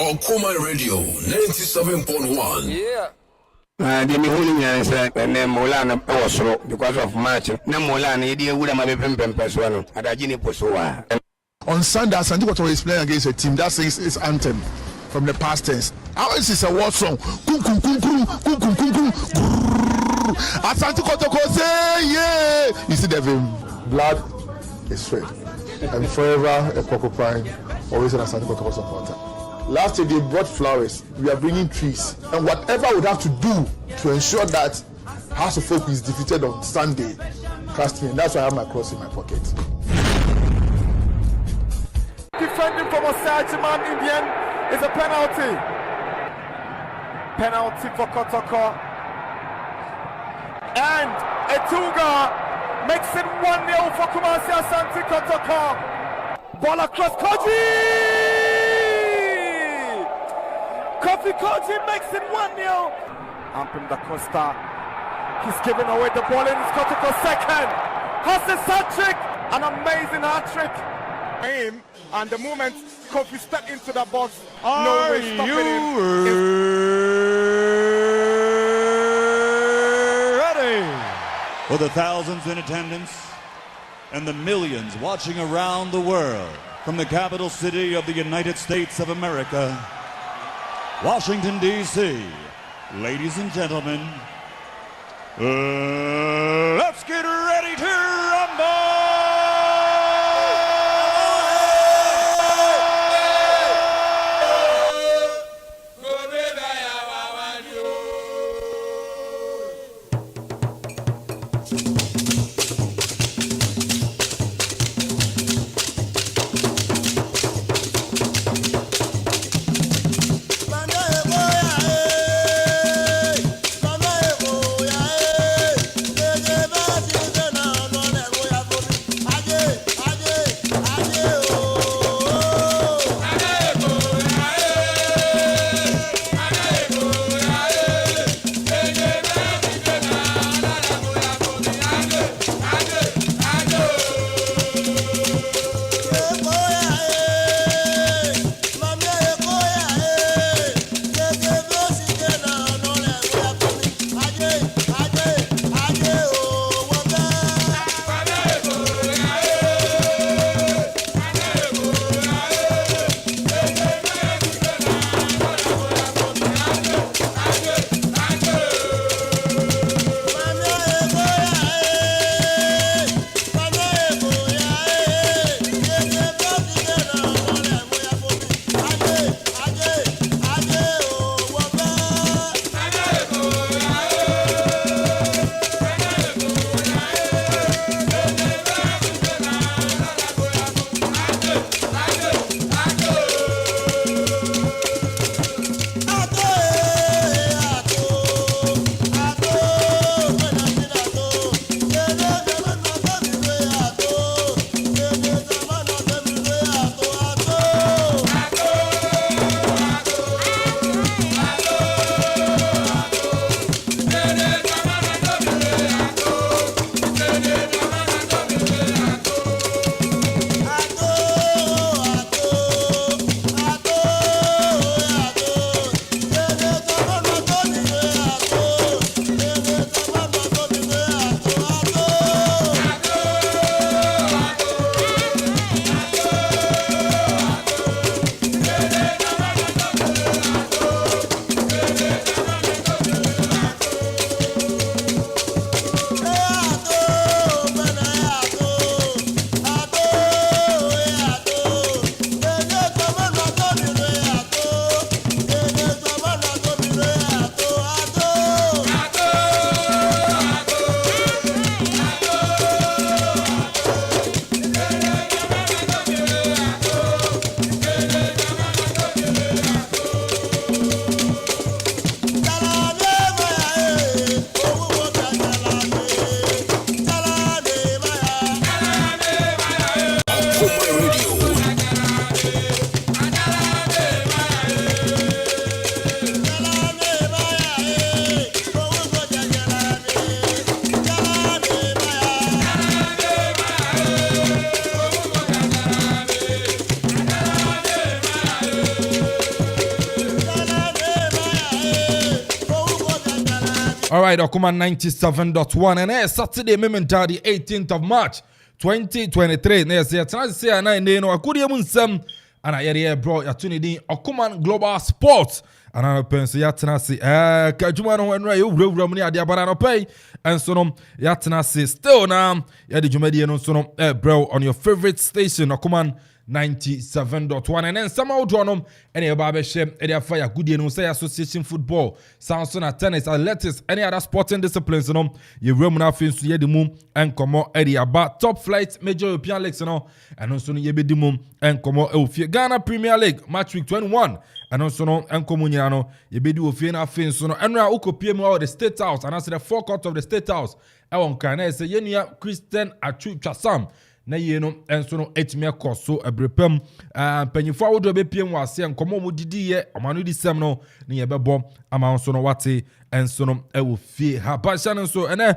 Okoman Radio 97.1. Yeah. The holding is and then Molana also because of match. No Molana, idiot would have been Pempeswano at Ajini Posoa. On Sunday, Santi Kotoko is playing against a team that sings its anthem from the past tense. Ours is a war song. Kum kum kum kum kum kum kum kum. As Santi Kotoko say, yeah. You see the blood is red, and forever a porcupine always a Santi Kotoko supporter. Last year they brought flowers. We are bringing trees, and whatever we would have to do to ensure that House of Folk is defeated on Sunday. Trust me, and that's why I have my cross in my pocket. Defending from Osajiman in the end is a penalty. Penalty for Kotoko. And Etunga makes it 1-0 for Kumasi Asante Kotoko. Ball across Koji! Kofi Koji makes it 1-0. Ampim da Costa. He's giving away the ball in Kotoko second. Hassan hat-trick. An amazing hat-trick. Aim. And the moment Kofi stepped into the box, no way stopping him. Ready for the thousands in attendance and the millions watching around the world from the capital city of the United States of America, Washington, D.C. Ladies and gentlemen, let's get ready to rumble! All right, Okoman 97.1 and it's Saturday, Mementa, the 18th of March, 2023. Yes, yeah, tonight say I know I could even some and I hear bro, you're tuning in Okoman Global Sports. And I pense yatenasi kajuma no enra you wura ade abara no pay and so no yatenasi still now ya de dwumadi no so no bro on your favorite station Okoman 97.1 and then somehow draw no any aba share any fire good no say association football sounds on tennis athletics any other sporting disciplines no you room na fin so ye de mum and komo edi aba top flight major European leagues no and also no ye be di mum and komo e Ghana Premier League match week 21 and also no enkomo nyina no ye be di ofie na fin so no enra ukopie mu the State House and as the forecourt of the State House e won kan na say yenua Christian Achu Twasam na ye no enso no etime koso ebrepam panyifo awodo be piem wase enkomo mu didi ye omanu di sem no ne ye bebo ama nso no wate enso no e wo fie ha ba sha nso ene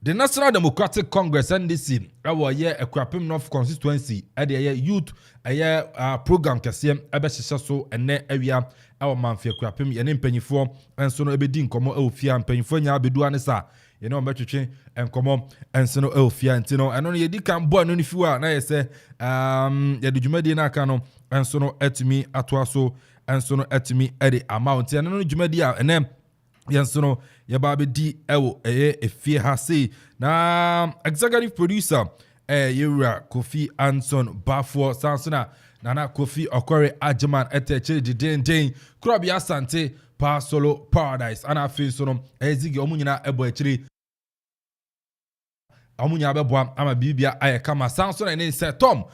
the National Democratic Congress NDC awo ye Akuapem North constituency e de ye youth ye program kese e be hyehyɛ so ene awia awo manfie Akuapem ye ne mpanyifo enso no e be di nkomo e wo fie mpanyifo nya bedu anesa you know metwetwe enkomo enso no ofia ntino eno ye di kan bo eno ni fiwa na ye se ye de dwumadi na aka no enso no etimi atoa so enso no etimi ede amount eno no dwumadi a ene yenso no ye ba be di ewo efie ha sei na executive producer Yura Kofi Anson Bafo Sansona Nana Kofi Okore Ajeman eteche den Krobi Asante Pa Solo Paradise ana fin so no ezigi omunyina ebo echiri amunya beboa ama bibia ayekama sanso na ne se tom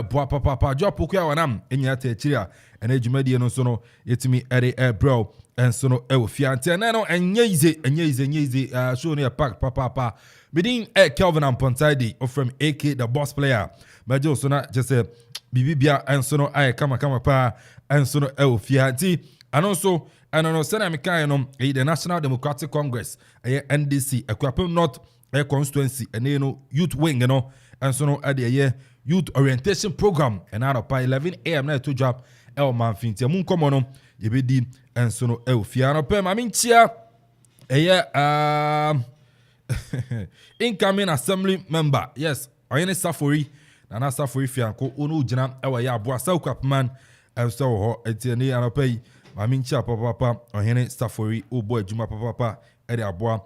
boa papa jopo kwa wanam enya ta echiri a ena adwumadie no so no yetimi ere bro enso no ewo fiante na no enye ize show no pack papa bidin Kelvin Amponsah Addi from AK the boss player majo so na just bibia enso no ayekama pa enso no ewo fiante anonso no sena mekan no the National Democratic Congress NDC Akuapem North constituency and no youth wing no and so no at the youth orientation program and out of 11 a.m. na to job el man fintia mun komo no ye be di and so no el fiano pem amintia incoming assembly member yes oyene Safori na Safori fianko onu gina ewa ya aboa Akuapem and so ho etiani anopai amintia papa oyene Safori obo adwuma papa ere aboa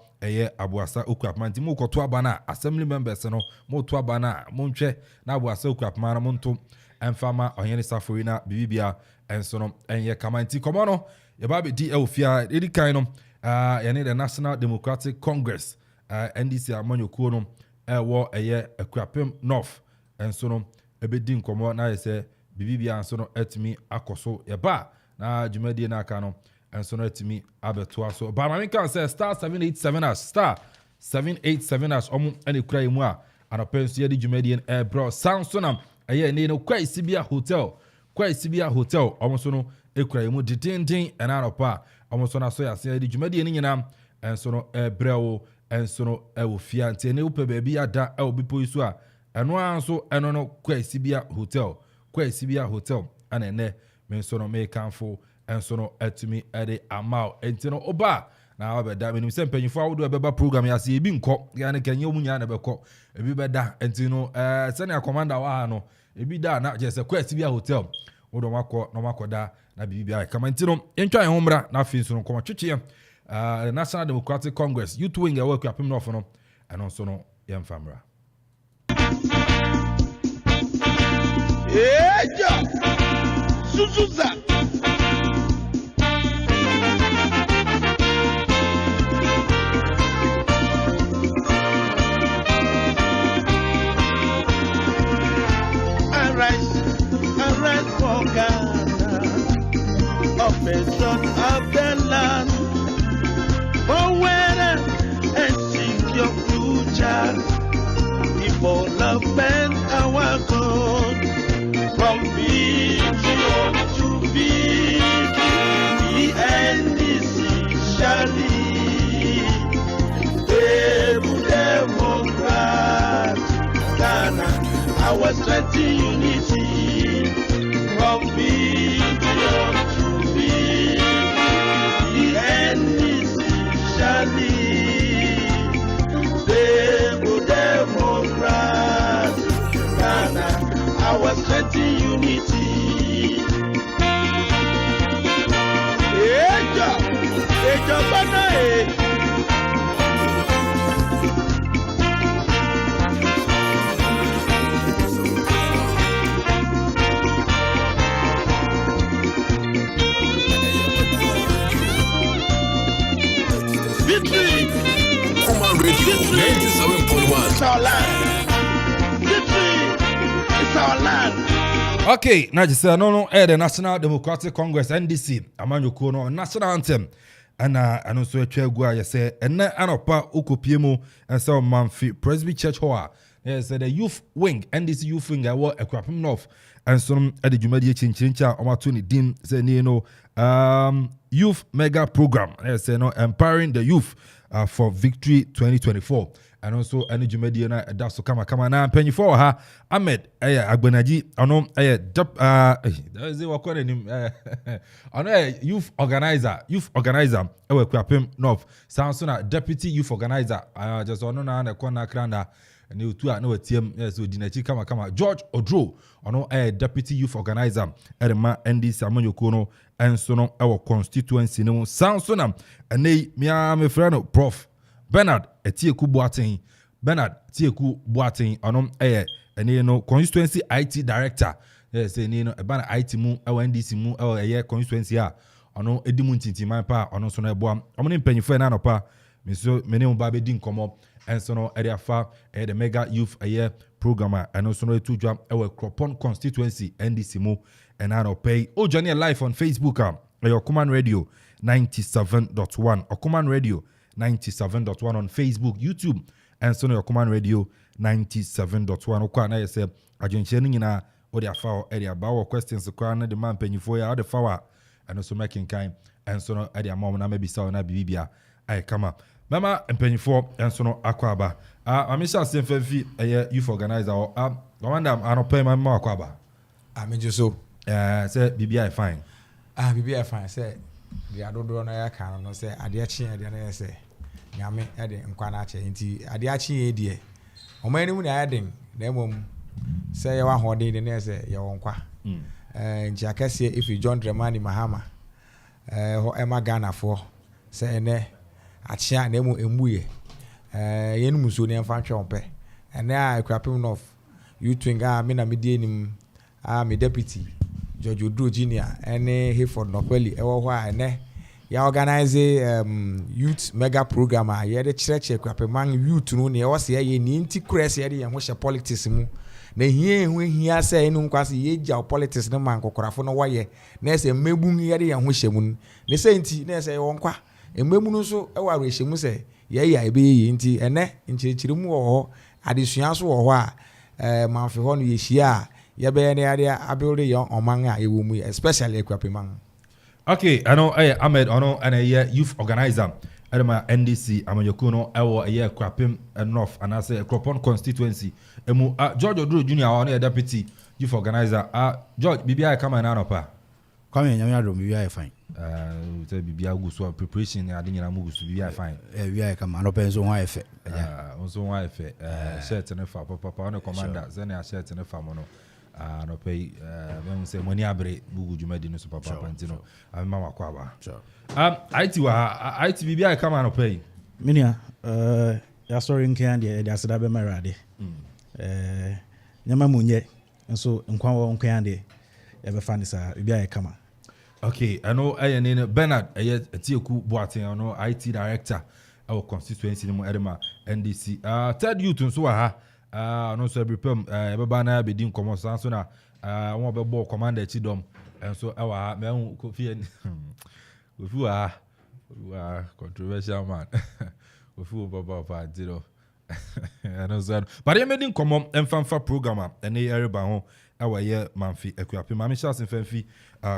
abuasa Akuapem nti mu koto abana assembly members no mu to abana monhwe na abuasa Akuapem na monto emfama oyene Safori na bibibia enso no enye kamanti komo no ye ba be di ofia edi kan no ye the National Democratic Congress NDC amanyokuo no wo Akuapem North enso no ebedi nkomo na ye se bibibia enso no etimi akoso ye ba na dwumadie na aka no enso no etimi abetoa so ba mami kan say star 787 as omu ene kura mu a anopenso ye di dwumadie bro Samsonam ne no kwa Isibia hotel omu so no ekura mu didindin ena anopa omu so na so ya se di dwumadie ni nyina enso no brewo enso no ewo fiante ne upe baby ada ewo bipo isu a eno anso eno no kwa Isibia hotel ana ne menso no me kanfo enso no etimi ede amao entino oba na obeda menim se mpanyifo awodo ebeba program ya se ebi nko ya ne kanye omunya na beko ebi beda entino senior commander wa ha no ebi da na je se kwa Isibia hotel wodo makoda na bibia kama entino entwa enhomra na afinso no koma twetwe National Democratic Congress youth wing e work Akuapem North no eno so no yemfamra Suzuza Arise for Ghana, oppression of the land, forward and seek your future, development our God, from vision to victory, the NDC shall lead, able Democrat, Ghana, our strength unity, from vision to victory, the NDC Okoman Radio 97.1. It's our land. It's our land. Okay, now just say no the National Democratic Congress NDC amanyoko no national anthem and also atwa you say and anopa ukopiem and so Amanfo Presby Church Hall. Yes, the youth wing NDC youth wing I work Akuffo North and some at the Jumadi Chinchincha Omatuni Dim say youth mega program. Yes, empowering the youth for victory 2024. And also energy media that's so come na penny for her Ahmed Agbenaji ono that is what calling him ono youth organizer Akuffo North sounds na deputy youth organizer just ono na corner kranda and tu na watiem so dinachi kama George Odro ono deputy youth organizer erema NDC amanyoko no enso no constituency no sounds na ene me friend Prof Bernard Etieku Boateng onom constituency IT director yes eba IT mu NDC mu constituency a ono edimu ntintiman pa ono so na eboa omne mpanyifo na anopa mene mo ba be di nkomo enso no area fa the mega youth program and so no etudwa Akropong constituency NDC mu and anopa o journey live on Facebook Okoman Radio 97.1 Okoman Radio 97.1 on Facebook, YouTube, and so no Okoman Radio 97.1. Okwa na yese agenche ni nyina odi afa area ba questions kwa na the man penyifo ya the fawa and also making kind and so no area mom na maybe saw na bibia ai kama mama penyifo and so no akwaba amisha semfefi youth organizer or wonder anope mama akwaba amejuso say bibia fine bibia fine say the adodo na ya kan no say ade achi ade na say nyame ade nkwa na achi nti ade achi edie omani mu na aden na emom say ya wa hodin na say ya wonkwa nti akase if John Dramani Mahama ho ema Ghana fo say ene achi na emuye yenu muso ne mfa twompe ene Akuffo North youthwing me na medie nim me deputy George Odro Jr. ene Hayford Nopeli ewo ho ene ya organize youth mega program ye de church Akuffo youth no ne e wose ye ni nti krese ye de ye ho hye politics mu na hia say enu nkwase ye gya politics no man kokorafo no waye na ese mmebu ye de ye ho hye mu ne say nti na ese wo nkwa emmemu no so e wa rehye mu say ye ya ebe ye nti ene nchirichiri mu wo ho adesua so wo ho a manfe ho no ye hia ya be ne area abuild your oman a ewu mu especially Akuffo. Okay, I know Ahmed ono and youth organizer Adama NDC amanyoko no ewo Akuffo North and I say Akropong constituency emu George Odro Jr. ono deputy youth organizer George bibia kama na anopa kwame nyame adom bibia fine say bibia guso preparation ya de nyina mu guso bibia fine bibia kama anopa nso ho efe nso ho efe shirt ne fa papa ono commander zene shirt ne fa mo no no pay when say money abre bugu jumadi no super papa ntino mama kwaba IT bibia kama no pay minia ya sorry nkan de aseda be marade nyama munye nso nkwan wo nkan de e be fani sa bibia kama. Okay, I know Bernard Etieku Boateng no IT director our constituency no Edema NDC third youth nso ha no so prepare baba na be din komo so na won be ball commander chidom enso ewa me hu kofi controversial man kofi baba diro no so but you made in komo emfanfa programmer ene ereba ho ewa ye manfi Akuffo mama chance emfanfi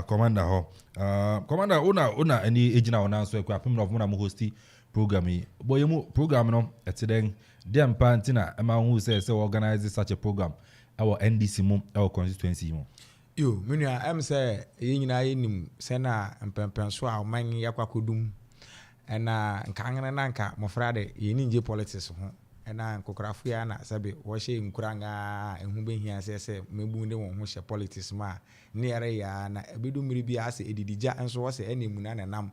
commander ho commander una eni ejina ona so Akuffo no mo na mo hosti program yi boy mu program no etiden dem pantina ema hu say organize such a program our NDC mu our constituency mu yo menua am say ye nyina ye nim se na mpempen so a man yakwakodum ena nkangne na nka mofra de ye ni nje politics ho ena nkokrafo ya na sabe wo hye nkuranga ehu behia se mebu ne won ho hye politics ma ne yare ya na ebedu mmiri bia ase edidija enso wo se enemu na nam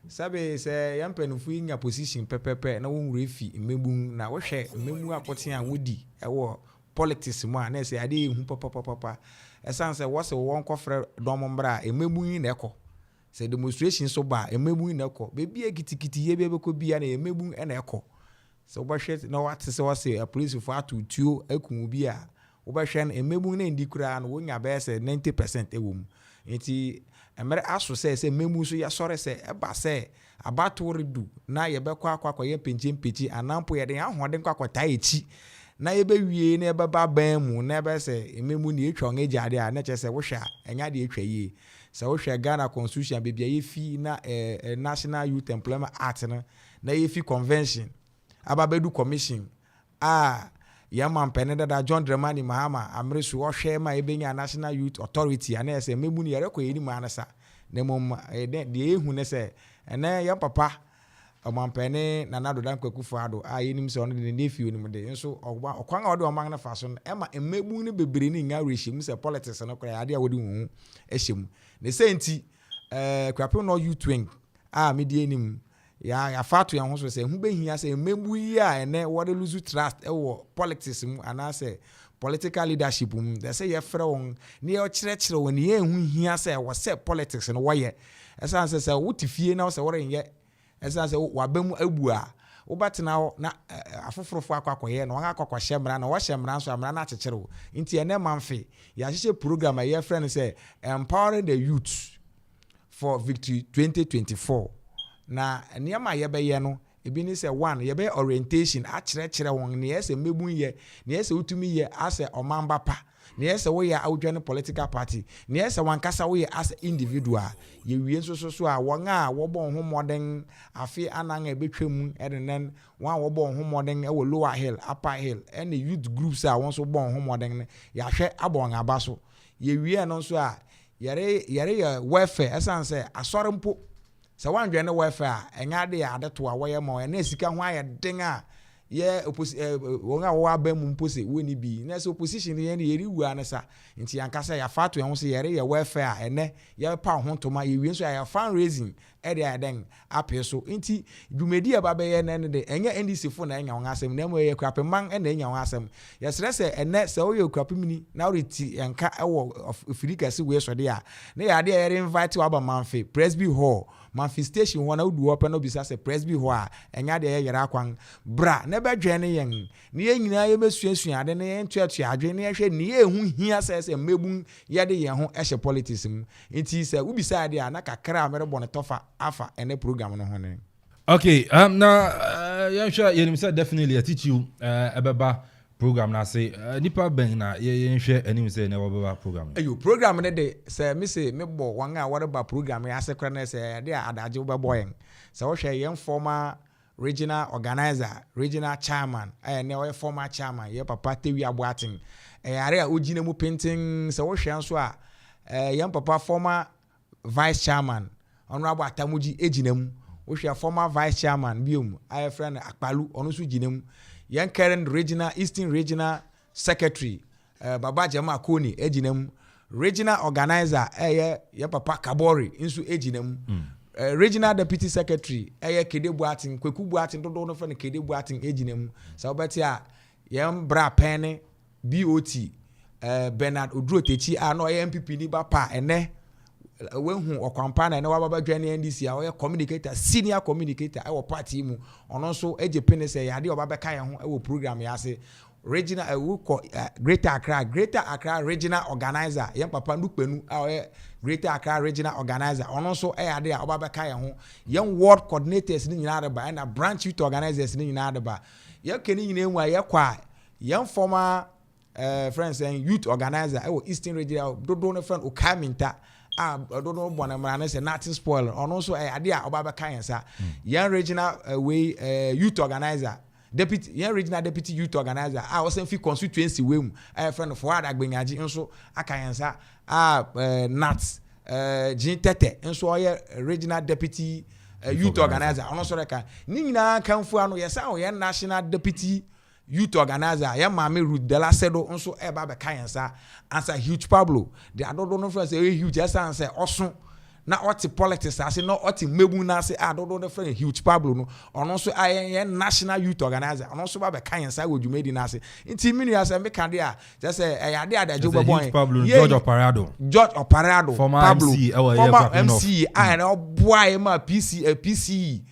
sabe say yam penufu nya position pepepe na won refi mmebun na wo hwe mmemu akote a wodi ewo politics mu a na say ade ehu papa esan say wo se won kofre domombra mmebun na ekọ say demonstration so ba mmebun na ekọ bebi ekitikiti ye bebeko bia na mmebun na ekọ so wo hwe na what say wo say a police for atutuo akun bia wo ba hwe na mmebun na ndi kura na wonya be say 90% ewom nti emere aso say mmemu so ya sore say eba say abato redu na ye be kwa ye penche anampo ye den ahoden kwa ta echi na ye be wie na ye be ba ban mu na be say mmemu na etwa nge jade a na che say wo hwa enya de etwa yi say wo hwa Ghana constitution bebia ye fi na National Youth Employment Act na ye fi convention ababedu commission Yaman Peneda John Dramani Mahama Amresu Oshema Ebenya National Youth Authority and say Mebuni Yareko Yini Manasa Nemum de Hune say and then your papa Omampene Nanado Danko Akufo I so on the nephew in the so or Kwang or Mangna fashion Emma and Mebuni be bringing a regime say politics and okay idea would do eshim the sainty crapon or you twink medianim ya fatu ya hoso say hu be hia say membu yi a ene wo de lose trust ewo politics mu ana say political leadership mu they say ye frɛ won ne ye kyerɛkyerɛ won ne hu hia say wo say politics no wo ye esan say wo tifie na wo say wo renye esan say wo abam abu a wo batena na afoforofo akwakoye na won akwakwahye mra na wo hye mra so amra na akyekere wo nti ene manfe ya hyehye program a ye frɛ no say empowering the youth for victory 2024 na niama yebeye no ebi ni say one yebe orientation a kyerɛkyerɛ won ne yese mebun ye ne yese utumi ye ase omamba pa ne yese wo ye awdwane political party ne yese wankasa wo ye as individual ye wie so a won a wo bon ho moden afi anan ebetwam edenen wan wo bon ho moden e wo lower hill upper hill and youth groups a won so bon ho moden ya hwɛ abon aba so ye wie no so a yare welfare esan say asɔre mpo so one dwe no welfare enya de ya adeto a woye ma na sika ho aye den a ye won a wo aba mu mpo se woni bi na so opposition ye ne yeri wu anasa nti yankasa ya fato ye ho se yare ya welfare ene ye pa ho ntoma ye wi so ya fundraising e de aden ape so nti dwumedi aba be ye ne de enya NDC fo na enya won asem na mo ye Akuapem man na enya won asem ye sere se ene se wo ye Akuapem ni na reti enka ewo Afrika se we so de a na ya de ye invite wa ba manfe Presby Hall manifestation one would open up bisa say Presby Hall enya de ye yera kwan bra na be dwen yen ne ye nyina ye mesuasua ade ne ye ntuatua adwen ne ye hwe ne ye hu hia se mebun ye de ye ho ehye politics mu nti se ubisa ade a na kakra mere bone tofa afa ene program no ho ne. Okay, now yeah, sure you say definitely I teach you about program na say nipa ben na ye hwe anim say na wobaba program. Ayo program ne de say me say me bo wan a whatever program ya se kra na say de adaje wo bebo yen. Say wo hwe yen former regional organizer, regional chairman, ne o former chairman ye papa Tewi Aboatin. Are a ogina mu painting say wo hwe nso a yen papa former vice chairman honorable Atamuji ejinam wo hwe former vice chairman biom aye friend Akpalu onu so ginam yan current regional eastern regional secretary Baba Jama Koni ejinam regional organizer ye papa Kabori insu ejinam regional deputy secretary Kede Boatin Kweku Boatin dodo no friend Kede Boatin ejinam so obeti a yan bra pen BOT Bernard Odrotechi no MPP ni ba pa ene when Okwampa na wababa dwane NDC a o communicator senior communicator e party mu ono so ejepene say yade obaba ka ye ho e program ya se regional Greater Accra regional organizer yen papa ndukpenu a Greater Accra regional organizer ono so e yade a obaba ka ye ho yen ward coordinators ni nyina adeba na branch youth organizers ni nyina adeba ye keni nyina enwa ye kwa yen former friends and youth organizer e Eastern regional dodo no friend Okaminta I don't know bona mrana say nothing spoil on also ade a obaba kan yansa yan regional youth organizer deputy yan regional deputy youth organizer was fi constituency we mu friend for ada gbenyaji nso aka yansa nats Jean Tete nso regional deputy youth organizer on also reka ni nyina kanfu ano yesa o yan national deputy youth organizer ya mame Ruth Delasedo nso eba be kan yansa answer huge Pablo the adodo no friends huge answer oso na ɔte politics ase na ɔte mebu na ase dodo de friend huge Pablo no ɔno nso ayɛ national youth organizer ɔno nso ba be kan sa wɔ dwumadi na ase nti minu ya se me kan de a just say ade adagye bɔbɔ Pablo George Oparado former Pablo MC and boy ma PC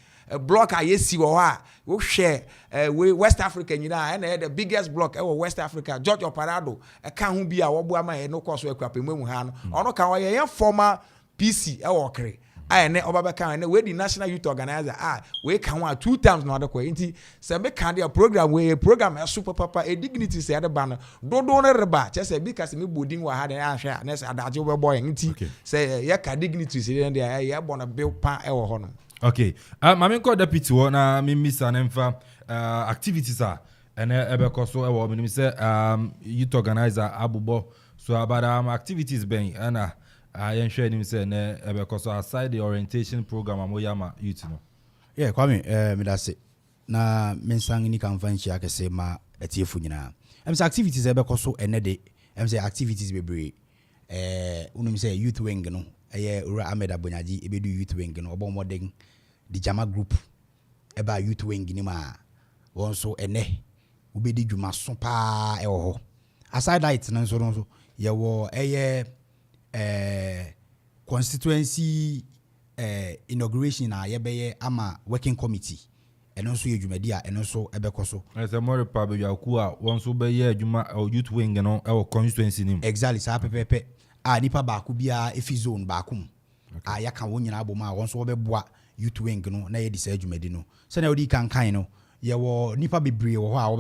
block a yesi wɔ hɔ a wo hwɛ West Africa nyina and the biggest block West Africa George Oparado ka ho bi a wo boa ma no course Akuapem mu ha no ɔno ka wɔ yɛ former PC Okre ne obaba kan ne we the national youth organizer we kan one 2 times no adekwa nti se me kan dia program we program super papa e dignity se ade ba no dodo ne reba che se bi ka se me bodin wa ha de ahwe na se adaje we boy nti se ye ka dignity se de ye bo na bill pa e wo ho no. Okay, mame ko deputy wo na me misa na mfa activities ene ebe ko so e wo me say youth organizer abubo so about activities ben ana I am sure him say because aside the orientation program amoyama youth no. Yeah, kwame me da se na mensang ni kan fan chia kese ma etiefu nyina. Em say activities e be koso ene de em say activities bebre unum say youth wing no eye ura Ahmed Abonyaji e be do youth wing no obo modern the Jama group e ba youth wing ni ma won so ene obi di dwuma so pa e wo ho. Aside that no so ye wo eye constituency inauguration na yebeye ama working committee eno so yedwumadi a eno so ebekoso ese more pablo yaku a won so be ye adwuma youth wing no e constituency nim exactly sa pepepe nipa ba ku bia efi zone ba kum yaka won nyina aboma a won so beboa youth wing no na ye di sa adwumadi no se na odi kan no ye wo nipa bebre wo ho a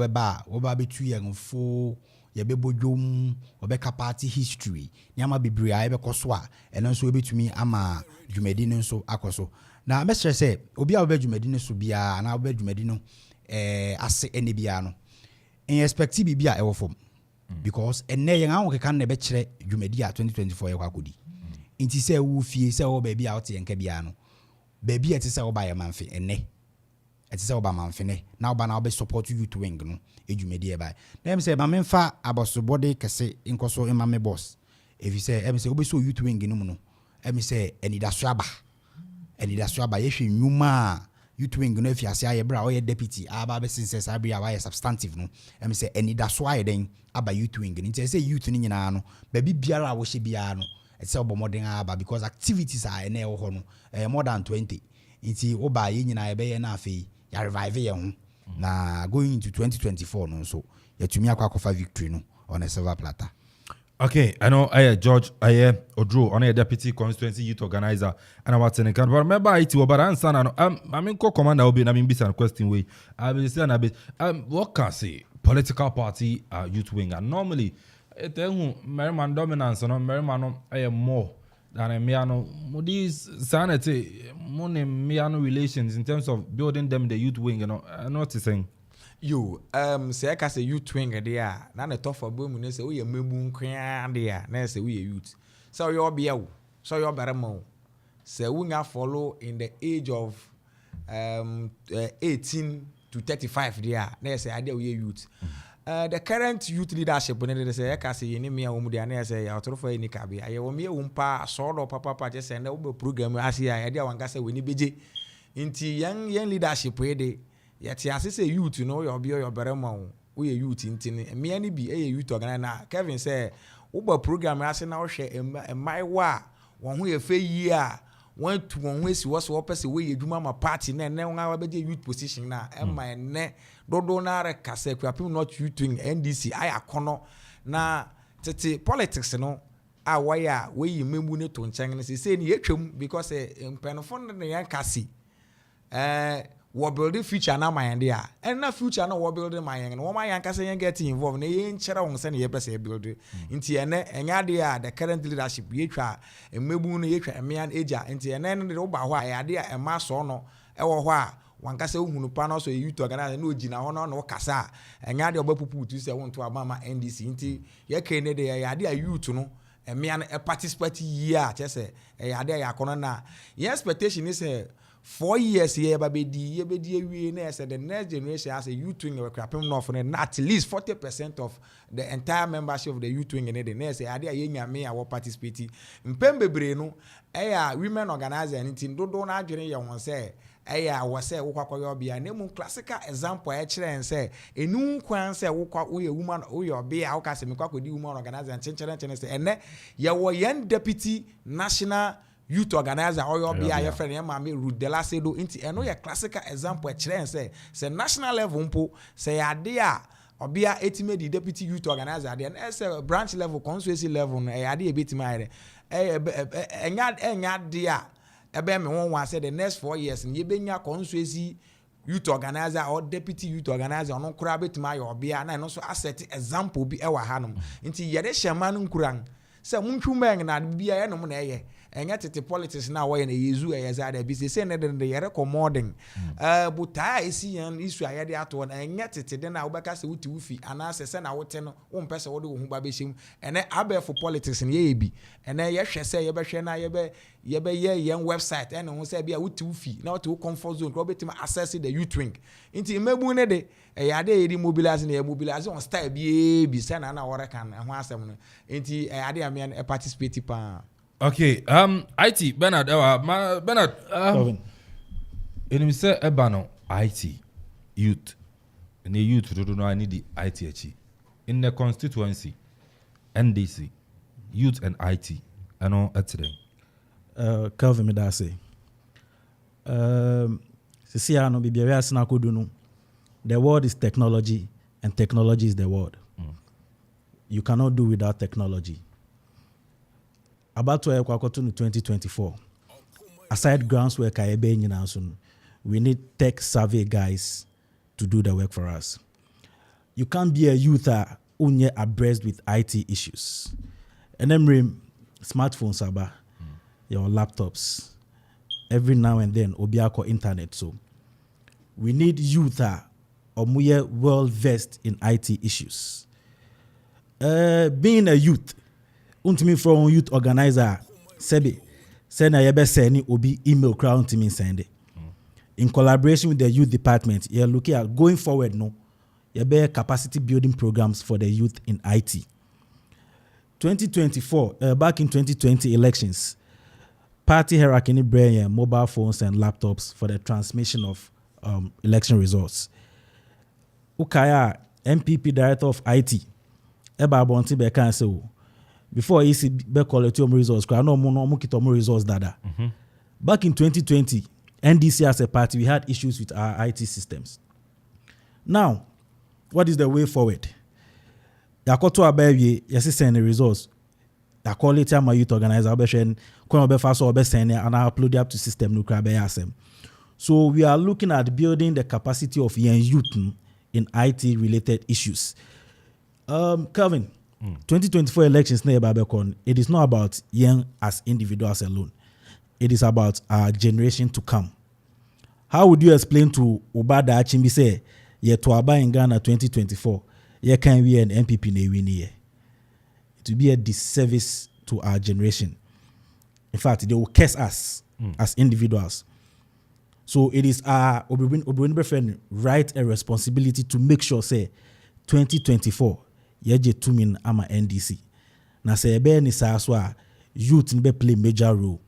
wo ba betu ye mfo yebebodwom obeka party history nyama bibiri a ebekoso a eno nso ebetumi ama dwumadi no nso akoso na mestre say obi a obedwumadi no so bia na obedwumadi no ase ene bia no in expect bibia e wo fom because enne yen anwo keka na ebekire dwumadi a 2024 ye kwakodi nti say wo fie say wo ba bia wote yenka bia no ba bia ti say wo ba ye manfe enne eti say wo ba manfe ne na wo ba na wo be support youth wing no edwumadi e ba na em say ma memfa abosobode kese nkoso ema me boss if you say em say obeso youth wing no mu no em say enidaso aba ye hwe nwuma youth wing no afiase aye bra o ye deputy aba be since sabri aba ye substantive no em say enidaso aye den aba youth wing no nti say youth ni nyina no ba biara wo hye bia no eti say obomoden aba because activities are na e wo ho no more than 20 nti oba ye nyina e be ye na afei ya revive ye ho na going into 2024 no so yatumi akwakofa victory no on a silver platter. Okay, I know George Odro on a deputy constituency youth organizer and I was saying but remember it was but answer no I mean co commander will be na me be some question way I be say na be what can say political party youth wing and normally it Merriman dominance no Merriman no more than a miano these sanity money miano relations in terms of building them the youth wing, you know noticing you say I say youth wing there na the tough for boom say we mebu nkwan there na say we youth so you be you so you Barima say we nga follow in the age of 18 to 35 there na say I we youth. The current youth leadership when they say I say any me a woman there say ya otro for any kabi aye wo me umpa so do papa just say na we program asia ya dia wanka say we ni beje nti yan leadership we dey yet as say youth no your be your Barima we youth nti me ani bi youth organizer na Kelvin say wo program ase na wo hwe mai wa won ho ye fe yi a won tu won ho esi wo so pese we yedwuma ma party na ne won abeje youth position na ma ne dodo na re kase Akuapem not youth doing NDC ayakono na tete politics no a waya we yi membu ne to nchen ne se ni yetwam because mpenofo ne yan kase we build future na my idea and na future na we build my yan no my yan kase yan get involved na yen kire won se ne yepese build nti ene enya de a the current leadership yetwa emmebu no yetwa emian eja nti ene ne de wo ba ho a ya de a ema so no ewo ho a wankase uhunu pa no so youth organizer na ogina ho no kasa enya de obapupu tu se won to amama NDC nti ye ke ne de ya de a youth no emian participate year chese ya de ya kono na your expectation is 4 years here babedi we na say the next generation as a youth wing we krapem no for at least 40% of the entire membership of the youth wing in the next say ade aye nyame a participate mpem bebre no women organizer anything do na adwene ye won say wo say wo kwakoyo bia na mu classical example kire say enu kwan say wo woman wo yo bia wo ka say me kwakodi woman organizer chen say ene ye wo yen deputy national youth organizer or your be your friend mama Ruth Delacedo inti eno ye classical example kire say national level mpo say ade a obia etime the deputy youth organizer ade na say branch level constituency level no ade e betima ade enya de a ebe me won say the next 4 years ye benya constituency youth organizer or deputy youth organizer no kura betima your obia na no so asset example bi e wa hanom inti ye de shema no nkuran say muntwumeng na bia ye no na eye enya tete politics na wo ye na yezu eyeza bi say na de ye recommending buta esi yan isu ayede ato na enya tete de na wo beka say wuti wufi ana say na wote no wo mpese wo de wo hu ba be shem ene abefo politics na ye bi ene ye hwe say ye be hwe na ye be ye website ene ho say bia wuti wufi na wote wo comfort zone ko betima access the youth wing nti mebu ne de eyade ye di mobilize na ye mobilize on style bi say na wo rekan ho asem no nti eyade am e participate pa. Okay, IT Bernard, Bernard, say ebano IT youth, and the youth don't know I need the IT in the constituency, NDC, youth and IT, I know that's it. Kelvin Medase. Sisiano bibia sina kodunu. The word is technology, and technology is the word. You cannot do without technology. About to 2024. Aside groundswork, we need tech savvy guys to do the work for us. You can't be a youth unye abreast with IT issues. And then smartphones aba, your laptops. Every now and then, obiako internet. So we need youth omuye well versed in IT issues. Being a youth, untimi from youth organizer sebe say na yebe send obi email crowd to me send it. In collaboration with the youth department, you're looking at going forward no yebe capacity building programs for the youth in IT. 2024 back in 2020 elections, party hierarchy ni bring mobile phones and laptops for the transmission of election results. Ukaya MPP director of IT eba bonti be kan say before EC be quality of results, no more results dada. Back in 2020, NDC as a party, we had issues with our IT systems. Now, what is the way forward? Yakoto abaye yesi send the results. The quality of my youth organizer and upload up to system no. So we are looking at building the capacity of young youth in IT related issues. Kelvin, 2024 elections, it is not about young as individuals alone. It is about our generation to come. How would you explain to Obada Achimbi say, ye to Aba in Ghana 2024, ye can we an MPP ne win here? It will be a disservice to our generation. In fact, they will curse us as individuals. So it is our right and responsibility to make sure, say, 2024, yeje tumin ama NDC. Na se ebe ni sa aswa youth nbe play major role.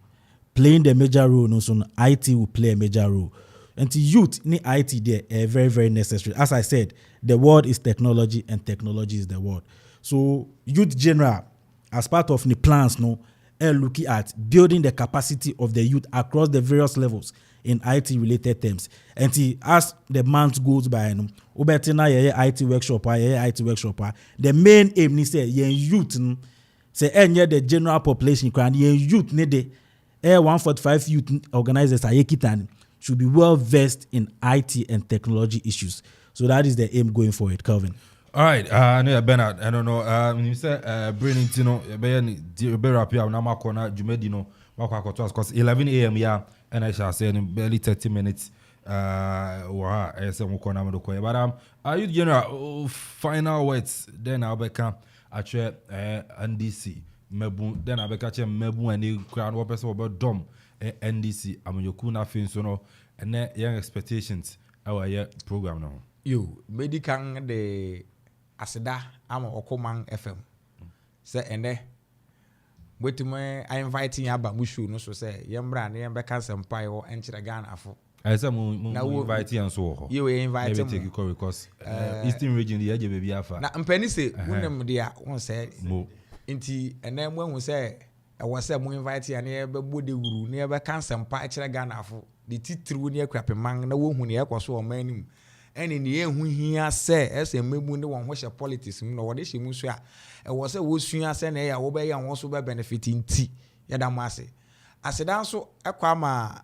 Playing the major role no so IT will play a major role. And the youth ni IT there are very very necessary. As I said, the word is technology and technology is the word. So youth general as part of the plans no looking at building the capacity of the youth across the various levels in IT related terms. And as the month goes by, IT workshop, the main aim is say youth say the general population youth need 145 youth organizers should be well versed in IT and technology issues. So that is the aim going forward, Kelvin. All right, Bernard, I don't know. You said bringing be wrap up na makona jumedino because 11 a.m. yeah, and I shall say in barely 30 minutes. But you general final words then I'll become actually NDC mebu then abekache mebu ani crowd one person about dom NDC amoyoku na fin so no and young expectations our year program now yo medical de aseda ama Okoman FM say ene wetume I inviting aba mu show no so say yembra na yembeka sempai wo enchire Ghana afo I say mu invite you so ho you invite maybe take you because Eastern region the eje baby afa na mpani say wonem dia won say nti ene mu hu say e wo say mu invite ya na yebebo de wuru na yebeka sempai enchire Ghana afo de titru ne Akuapem man na wo hu ne yekoso o manim ene ne ehu hia se ese mebu ne won ho hye politics mu no wo de hye mu so a e wo se wo sua se na ya wo be ya won so be benefit nti ya da mo ase aseda so ekwa ma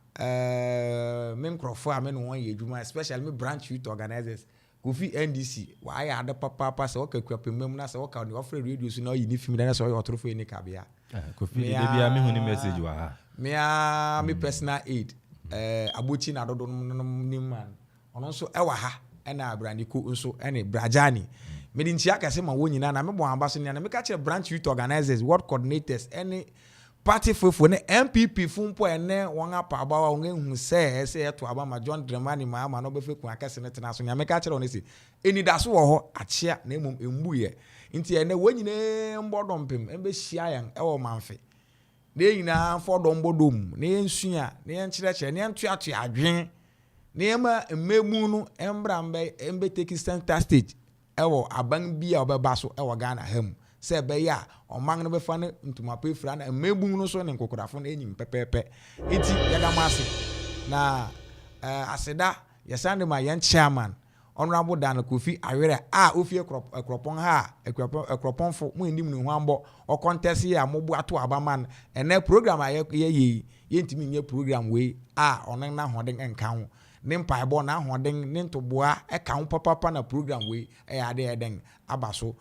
me nkrofo a me no won ye adwuma especially me branch youth organizers kofi NDC wa ya da papa se wo ka Akuapem mu na se wo ka ne offer radio so na yi ni film na se wo otorofo ni ka bia kofi de bia me hu ni message wa ha me personal aid abochi na dodo ni man ono so ewa ha ena abraniko nso ene brajani medi ntia kase ma wo nyina na me bo amba so na me ka kire branch youth organizers ward coordinators ene party fofo ne MPP fumpo ene won apa aba wa won ehu se eto aba ma John Dramani ma ama no be feku akase ne tena so nya me ka kire ono se eni da so wo ho achia na emum embuye nti ene wo nyina mbodom pem embe hia yan ewo manfe ne nyina fodom bodom ne nsua ne nkyerechire ne ntuatu adwen Nema memu no embrambe embe take center stage ewo aban bia obeba so ewo Ghana ham se be ya omang no be fa ne ntuma pe fra na memu no so ne nkokorafo na enyim pepepe enti yada mase na aseda yesande ma yen chairman honorable Dan Kofi Awere ofie Akropong ha Akropong mu ndim ne ho ambo o contest ya mobu ato abaman ene program ye ntimi nye program we onan na hoden enka ho ne mpaebo na ahoden ne ntoboa eka ho papa na program we ade eden abaso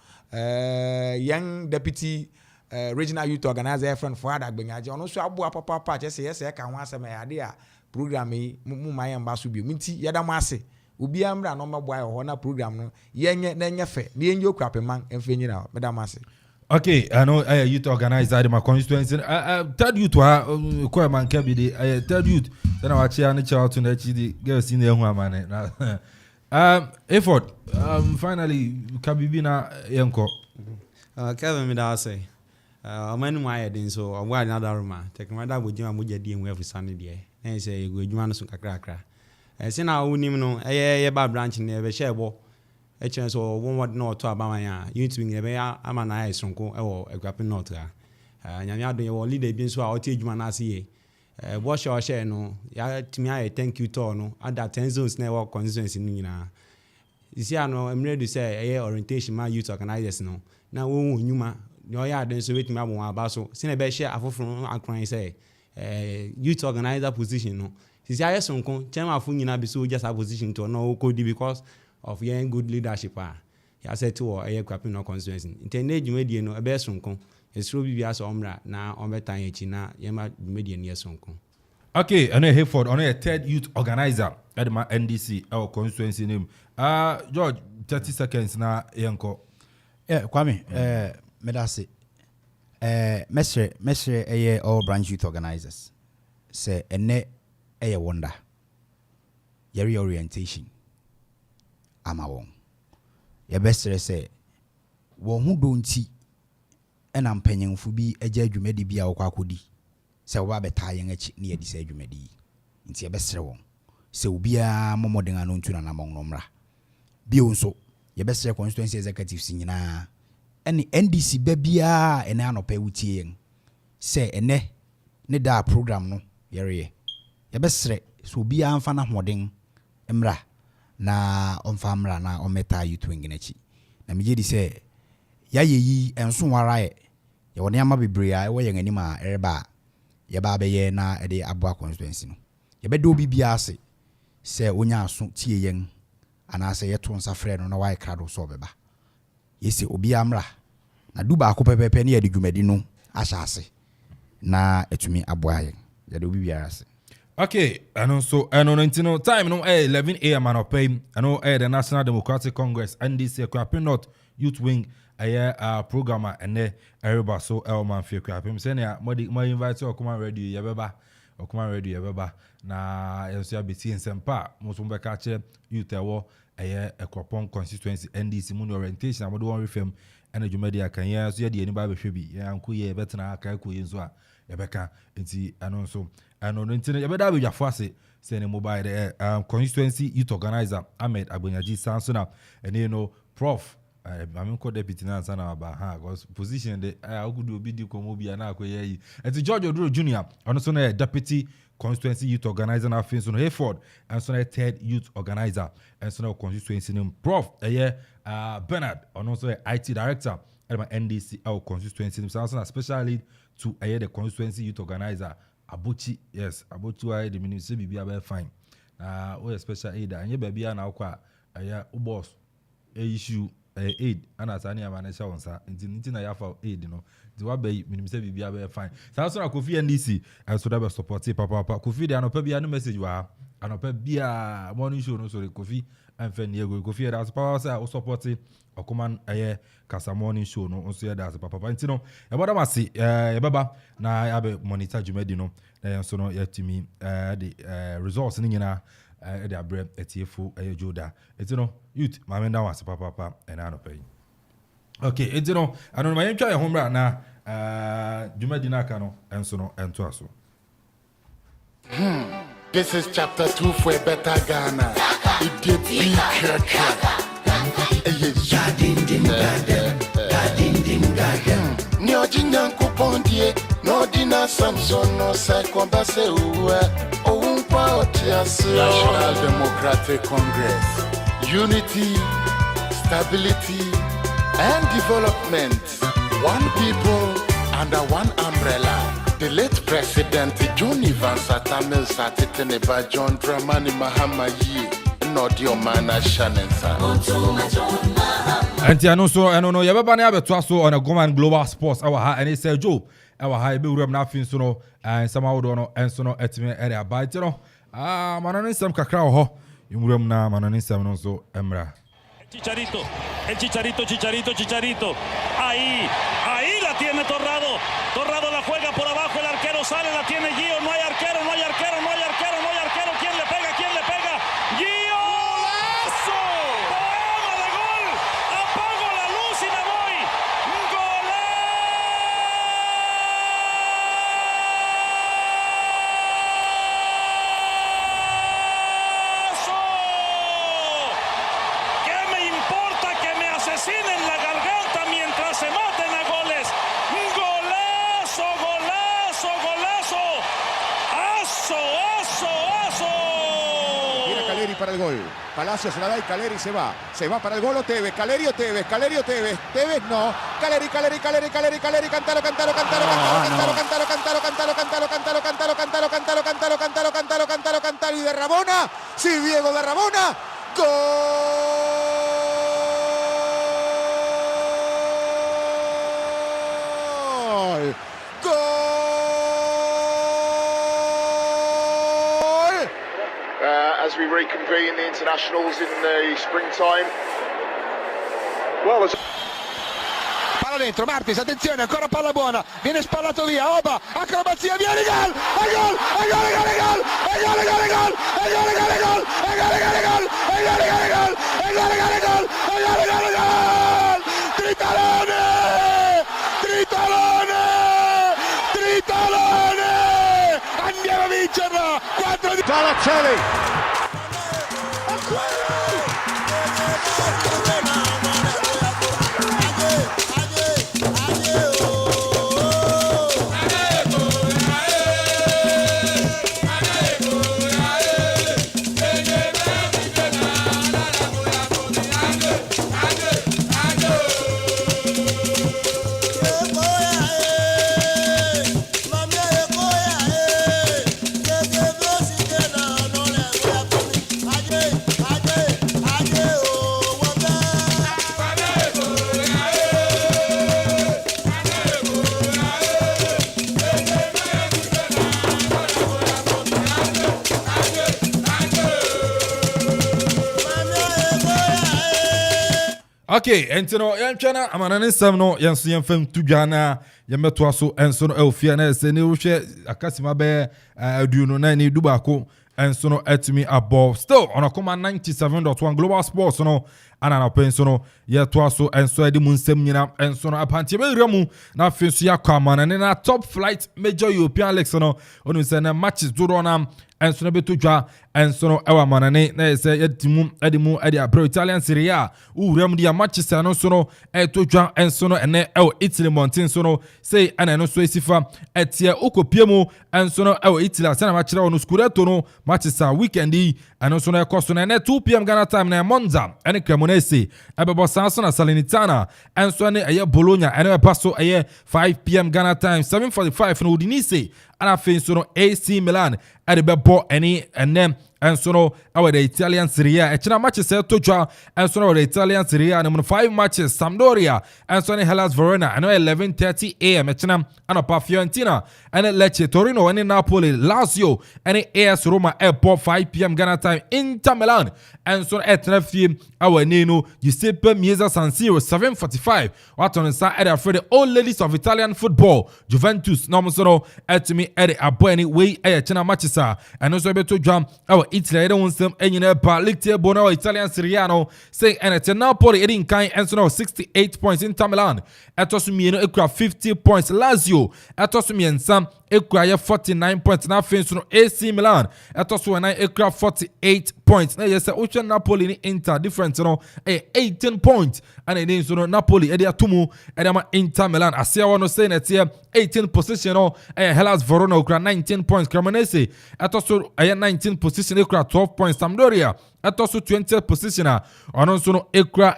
young deputy regional youth organizer friend for ada gbenyaje ono so aboa papa che se yes eka ho asema ade a program yi mu maye mbaso bi minti yeda mo ase obi amra no maboa ho na program no yenye na nyefe ne yenye Akuapem man emfenyi na medam ase. Okay, I know youth organizer in my constituency. Third youth quite man can be the third youth. Then I watch and child to the girls in the man. Effort. Finally, Kabibina Yanko. Kelvin Amponsah Addi. Man, why didn't so? I want another room. Take my dad with you and with your dear every Sunday day. And say, good, you want to crack. I say now, we know a bad branch never share ball. A chance or one word not to Abamaya, you to be a Amana Sonko or Akuapem North. Yanya do your leader being so I'll teach man as ye. Wash your share no, ya to me I thank you to no, at that 10 zones never constituency in Nina. You see, I know I'm ready to say a orientation my youth organizers no. Now, Numa, no yard then so wait me about Basso, send a best share of from Akron say, youth organizer position no. See, I sonko, Chema Funina be so just a position to no code because of young good leadership. He said to a Akuapem no constituency. Intended you made no a best sonko. It's true be as omra na ometa china yema media near sonko. Okay, I know Hayford, I know a third youth organizer at my NDC, our constituency name. George, 30 seconds na yanko. Kwame, medase. Mesre all branch youth organizers. Say ene wonder. Yeri orientation. Ama won. Ye bestre say wo hu do nti ena mpanyemfu bi agya adwumadi bi a wo kwakodi se wo ba beta yen achi ne yedi se adwumadi nti ye bestre won se obi a momoden anu ntu na namon no mra bi onso ye bestre constituency executives nyina ene NDC ba bia ene anopa wutie yen se ene ne da program no yere ye bestre so obi a mfa na hoden mra na omfamra na ometa youth wing nachi na mejedi se ya yeyi enso wara ye woni ama bebre a wo yen anima ereba ye ba be ye na ede aboa constituency no ye be do bibia ase se onya aso tie yen ana se ye to nsa frɛ no na wai krado so beba yesi obi amra na duba akopepepe ne ye de dwumadi no ahya ase na etumi aboa yen ye do bibia ase. Okay, and also, time, 11 a.m. and I know the National Democratic Congress, NDC, Akuapem North youth wing programmer and everybody so Amanfo Akuapem say na mo invite Okoman radio yebeba na yenso abeti nsempa mo so be ka che youth ewo Akropong constituency NDC mun orientation amode won refem ena dwumadi akan ya so ye de ani ba behwe bi ya anko ye betena aka ko yenso a yebeka enti ano so ano no enti yebeda abedwafo ase say ne mobile constituency youth organizer Ahmed Agbonyaji Sansona ene no prof I'm called deputy na sana ba ha because position the could obi di komo bia na akoye yi enti George Oduro Jr. ono so na deputy constituency youth organizer na fin so no Hayford and so na third youth organizer and so na constituency name prof Bernard ono so IT director at my NDC our constituency name so na special lead to the constituency youth organizer Abuchi why the minister bibia be fine we special aid and ye bibia na akwa boss issue aid and asani amanesha onsa nti na yafa aid no the wa be minimum say bibia be fine so na Kofi NDC and so that be support papa Kofi dey anopa bia no message wa anopa bia morning show no sorry Kofi and fen yego Kofi dey support say o support Okoman kasa morning show no so dey as papa nti no e boda mase e baba na ya be monitor jumedi no so no yetimi the results ni nyina the abre etiefo joda etino youth mamenda wase papa ena no pay okay etino anon ma yentwa ye homra na jumadi na aka no enso no ento aso. This is chapter 2 for a better Ghana. It did be Nyojinyan kupondie no dina Samson no sekonda se uwe oumpa otiase National Democratic Congress. Unity, stability and development. One people under one umbrella. The late President John Evans Atamil Satitineba John Dramani Mahama Yi Nodi Omana Shanensa. Anti anonso enono yebeba na abeto so on Okoman Global Sports awa ha ene se Joe awa ha ebe wuram na afin so no nsama wodo no enso no etime area bite no manani nsam kakra ho wuram na manani nsam no so emra. Chicharito, el Chicharito. Ahí la tiene Torrado la juega por abajo, el arquero sale, la tiene Gio, no hay arquero, ¿quién le pega? Gio, ¡golazo! ¡Poema de gol! Apago la luz y me voy. ¡Golazo! ¿Qué me importa que me asesinen la garganta mientras se maten a goles? ¡Golazo! ¡Aso! Mira Caleri para el gol. Palacio se la da y Caleri se va para el gol. Tevez, Caleri no. Caleri, cántalo y de Rabona. Sí, Diego de Rabona. As we reconvene the internationals in the springtime. Well, Palla dentro, Martins, attenzione, ancora palla buona, viene spallato via, Oba, acrobazia, viene gol! Tritalone! Andiamo a vincerla! 4 di Balotelli! Okay, and you know, Yanchana, Amanani Samno, Yansu Yanfem Tujana, Yametuaso, and Sono Elfianes, and Ushe, Akasimabe, Duno Nani Dubako, and Sono Etimi above. Still on Okoman 97.1 Global Sports, no, and an open Yatuaso, and so Eddie Munsemina, and Sono Apantibe Ramu, now Finsia Kaman, and in a top flight major European Lexono, on the matches Duronam. And so betuja and so our manane na say edimu edia pro Italian Serie A rem dia matches no so no etuja and so no ene Italy mountain so no say ana no so esifa etie okopiemu and so no Italy sana matchra no scudetto no matches weekend and so no cost no 2 p.m. Ghana time na Monza and Cremonese ebebo sanso na Salernitana and so ne Bologna and passo 5 p.m. Ghana time 7:45 no Udinese and I think so no AC Milan at the bebo any and then and so no our the Italian Serie A echina matches toja and so no the Italian Serie A and 5 matches Sampdoria and so Hellas Verona and 11:30 a.m. echina and Fiorentina and Lecce Torino and Napoli Lazio and AS Roma airport 5 p.m. Ghana time Inter Milan and so at 3 our Nino Giuseppe Meazza San Siro 7:45 what on inside for the old ladies of Italian football Juventus no so at me at the appointment way echina matches and also beto jam our Italy don't some any pa league table no Italian Serie A no say and at Napoli edin kind and so 68 points in Milan etosumi no ekura 50 points Lazio etosumi ensam ekura 49 points na fin so AC Milan etoso na ekura 48 points na yes Ocean Napoli ni Inter different no 18 points and edin so Napoli edi atumu edama Inter Milan asia wono say na tie 18 position no Hellas Verona ekura 19 points Cremonese etoso 19 position ekura 12 points Sampdoria etoso 20th position ono so no ekura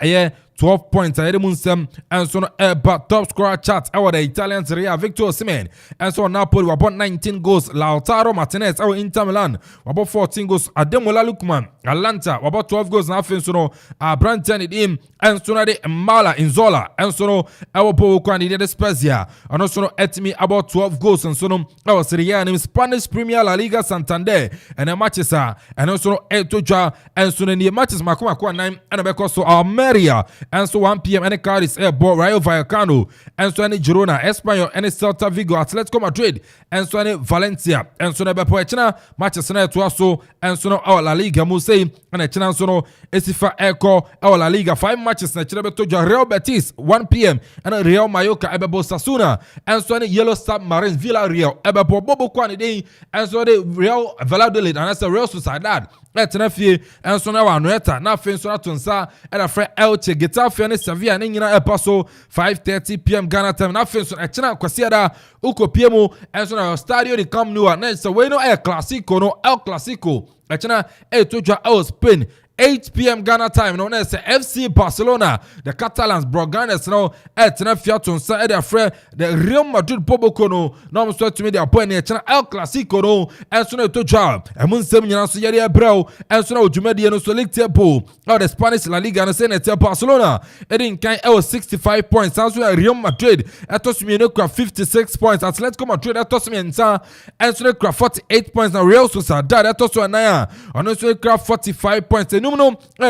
12 points ahead of Munsem and so but top scorer chart our the Italian Serie A Victor Osimhen and so Napoli were about 19 goals Lautaro Martinez our Inter Milan were about 14 goals Ademola Lookman Atlanta were about 12 goals now fin so no Branton in and so the Mala Inzola and so no our Powo candidate Spezia and also no Etimi about 12 goals and so no our Serie A in Spanish Premier La Liga Santander and the matches and also no Etoja and so the matches Makuma 9 and because so Almeria and so 1 p.m. any Cadiz airport Rayo Vallecano and so any Girona Espanyol any Celta Vigo Atletico Madrid and so any Valencia and so the Poechina matches na to also and so no our La Liga Musei and China so no Esifa Eco our La Liga 5 matches na Chile beto Real Betis 1 p.m. and Real Mallorca ebebo Sasuna and so any Yellow Submarines Villarreal ebebo Bobo Kwani and so the Real Valladolid and that's the Real Sociedad Etenafie and so now Anueta na fin so atonsa and a friend Elche Getafe and Sevilla and nyina epaso 5:30 p.m. Ghana time na fin so echina kwasiada ukopiemu and so na Stadio de Camp Nou na so we no El Clasico echina etoja El Spain 8 p.m. Ghana time no na FC Barcelona the Catalans Broganes no etenafia tonsa and a friend the Real Madrid Poboko no so to me the point echina El Clasico no and so na etoja emunsem nyina so yare ebrel and so na ojumadi no so league table the Spanish La Liga no say na Barcelona edin kan 65 points and so Real Madrid etosumi no 56 points Atletico Madrid etosumi nsa and so na 48 points na Real Sociedad etoso na ono so 45 points no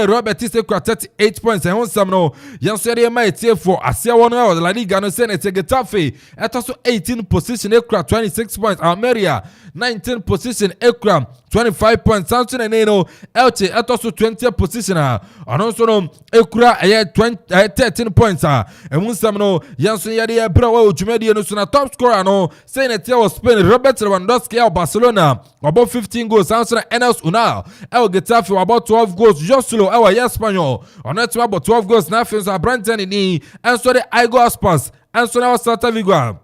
Robert is 38 points and some no yansere ma etie for asia wono La Liga no say na Getafe etoso 18 position ekra 26 points Almeria 19 position ekra 25 points Samson and no Elche etoso 20th position ono so no ekura 13 points and one some no yanso yade bra wa ojumadi no so na top scorer no say na tie was Spain Robert Lewandowski of Barcelona about 15 goals Samson Enes Unal El Getafe about 12 goals Joslo our Espanyol on that about 12 goals now fins Branton in and so the Igo Aspas and so now Celta Vigo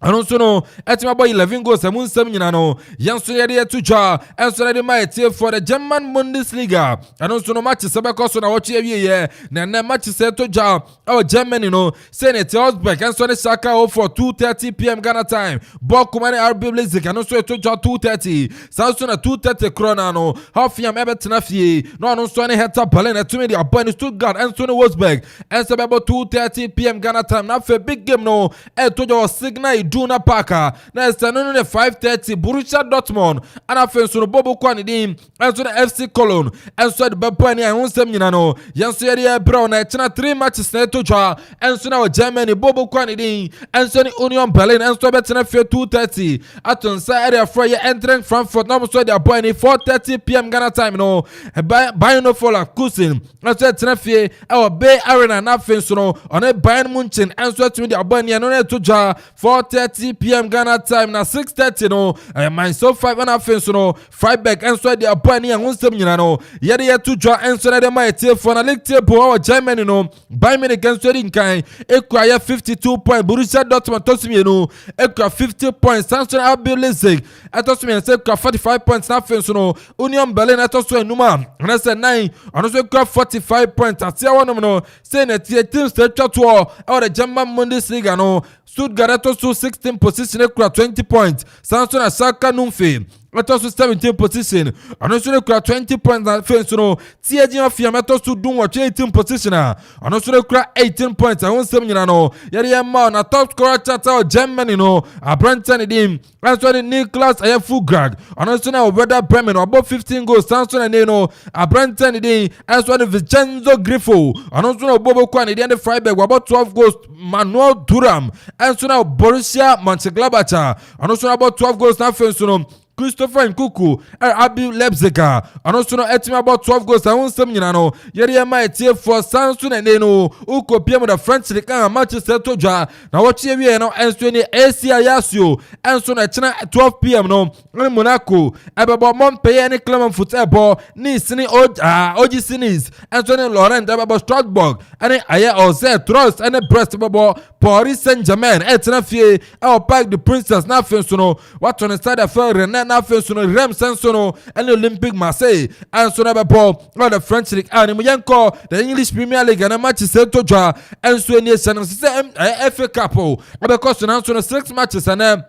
and also no etima boy 11 goals and munsem nyina no yanso yade tuja and so the might for the German Bundesliga and also no match sebeko so na watch ye na match se tuja our Germany no Senate Osberg and so the Saka for 2:30 p.m. Ghana time Okoman RB Leipzig and also tuja 2:30 so na 2:30 krona no half yam ebetena fie no so any Hertha Berlin to me the opponent Stuttgart and so no Wolfsburg and so about 2:30 p.m. Ghana time na for big game no e tuja signal Iduna Parker na esano ne 5:30 Borussia Dortmund ana fenso no bobo kwa ne dim enso na FC Cologne enso de bepani a hunsem nyina no yenso ye bro na echina 3 matches na to twa enso na Germany bobo kwa ne dim enso ni Union Berlin enso betena fe 2:30 atonsa area for ye entering Frankfurt no so de boy ni 4:30 p.m. Ghana time no Bayern for la Kusin enso etena fe e Bay Arena na fenso no on Bayern Munchen enso etimi de boy ni no na to twa 4:30 p.m. Ghana time na 6:30 no Mainz 05 na fenso no Freiburg enso de boy ni hunsem nyina no yede ye to twa enso na de ma etie for na league table o Germany no Bayern Munich enso di nkan ekwa ye 52 points Borussia Dortmund tosumi no ekwa 50 points Samson RB Leipzig atosumi ekwa 45 points na fenso no Union Berlin atoso enuma na se 9 ono so ekwa 45 points atia wonom no say na tie teams to twa o the German Bundesliga no Stuttgart atoso 16 position ekwa 20 points Samson Schalke Numfe atoso 17 position ono so ekwa 20 points na fenso no tie gin Fiam atoso dun wa 18 position ono so ekwa 18 points ahun sem nyina no yare ma na top scorer chata Germany no Abranten dim Anthony Nicholas Ayefugag ono so na Werder Bremen about 15 goals Samson na no Abranten dim Anthony Vincenzo Grifo ono so na bobo kwa ne the Freiburg about 12 goals Manuel Thuram Anthony Borussia Mönchengladbach ono so about 12 goals na fenso no Christopher Nkuku RB Leipzig ano so no etimi about 12 goals ahun nyina no yere ma etie for Samson and no ukopiem the French League and Manchester toja na woche wie no enso ni AC Ayasio enso na china 12 p.m. no Monaco abebo Montpellier ni Clermont Football Nice ni OG Sinis enso ni Laurent abebo Strasbourg and Aye Oze Troyes and Brest abebo Paris Saint-Germain etina fie au Parc des Princes na fenso no what on stade affaire Rennes na fenso no Reims senso no and Olympique Marseille enso na bebo the French League and Muyenko the English Premier League and Manchester toja enso ni senso FA Cup abeko so na so 6 matches and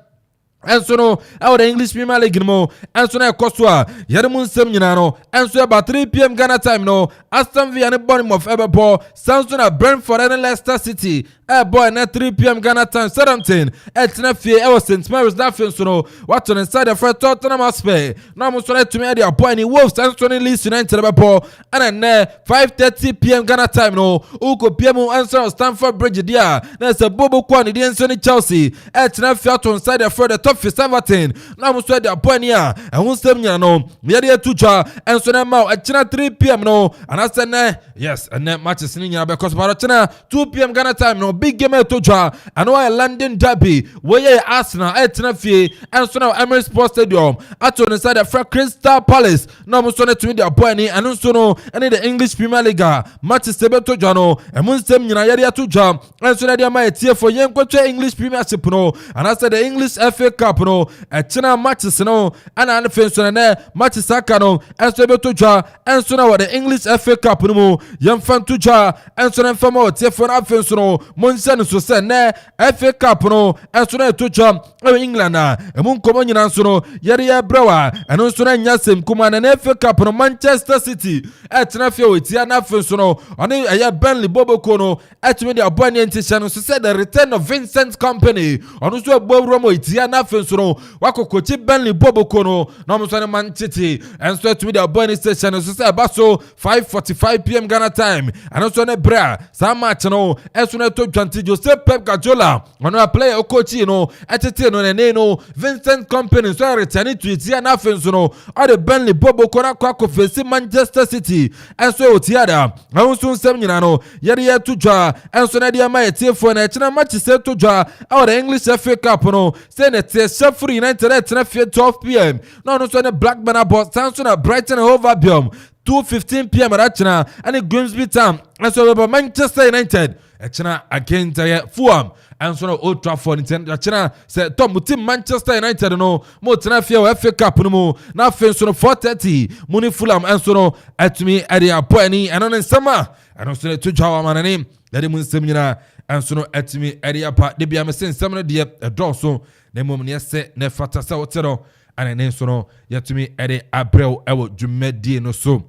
enso no the English Premier League no enso na ekoswa yere mun sem nyina no enso about 3 p.m. Ghana time no Aston Villa and Bournemouth ebebo Samson na Brentford and Leicester City boy na 3 p.m. Ghana time 17 etina fie St Mary's na fenso no what on inside the front Tottenham Hotspur na mo so let me the boy ni Wolves enso ni Leeds United ebebo and 5:30 p.m. Ghana time no uko PM enso Stamford Bridge dia na se bobo kwa ni enso ni Chelsea etina fie to inside the front the top 17 na mo so the boy ni ehun sem nya no yede tuja enso na ma etina 3 p.m. no and I said yes and matches ni nya because barachina 2 p.m. Ghana time no big game toja and why London derby where Arsenal etina fie enso na Emirates Sports Stadium ato inside the Crystal Palace na mo so na tumi the boy ni and so no and the English Premier League matches sebe toja no emun sem nyina yade toja enso na dia ma etie for yenkotwe English Premiership no and I said the English FA Cup no etina matches no and fenso na matches aka no enso be toja enso na the English FA Cup no mo yemfan toja enso na fama etie for na fenso no monsen so se na FA Cup no enso na toja England emun komo nyina nso no yare ya brawa eno nso na nyasem kuma na FA Cup no Manchester City etina fie wetia na fenso no oni aya Burnley boboko no etimi de abani entisha no so said the return of Vincent Company ono so gbowro mo etia na fenso no wakokochi Burnley boboko no na mo so na Man City enso etimi de abani station no so say baso 5:45 p.m. Ghana time eno so na bra sa match no enso na to Dwanti Joseph Pep Guardiola ono play okochi no etete no ne no Vincent Company so return to etia na fenso no all the Burnley boboko na kwa face Manchester City enso otiada enso nsem nyina no yare ya tujwa enso na dia ma etie fo na echina match se tujwa all the English FA Cup no say na tie Sheffield United at 12 p.m. no so na Blackburn about Samson na Brighton and Hove Albion 2:15 p.m. Rachina and Grimsby Town and so Manchester United echina against Fulham and so Old Trafford echina say Tom team Manchester United no mo tena fie FA Cup no mo na fe so 4:30 muni Fulham and so atumi area point and on summer and so to jawa manani dade mun semnyina and so atumi area pa de bia me sen semno de do so na mom ne se ne fata sa wotero and ne so no yatumi ere abrel ewo dwumadi no so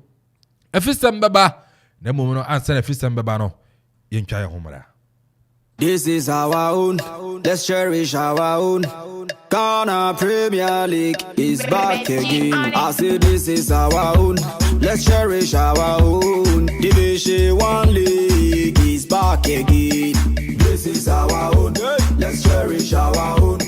afisem baba na mom no ansa na afisem baba no yentwa ye homra This is our own. Let's cherish our own. Ghana Premier League is back again. I say this is our own. Let's cherish our own. Division 1 League is back again. This is our own. Let's cherish our own.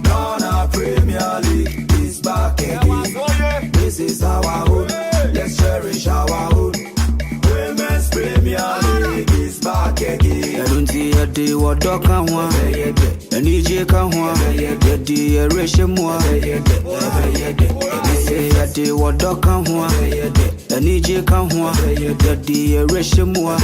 Ghana Premier League is back again. This is our own. Let's cherish our own. Women's Premier League is back again. I don't see a day what dog can want. And EJ can want. The day ratio more. Say a day what dog can want. And EJ can want. The day ratio more.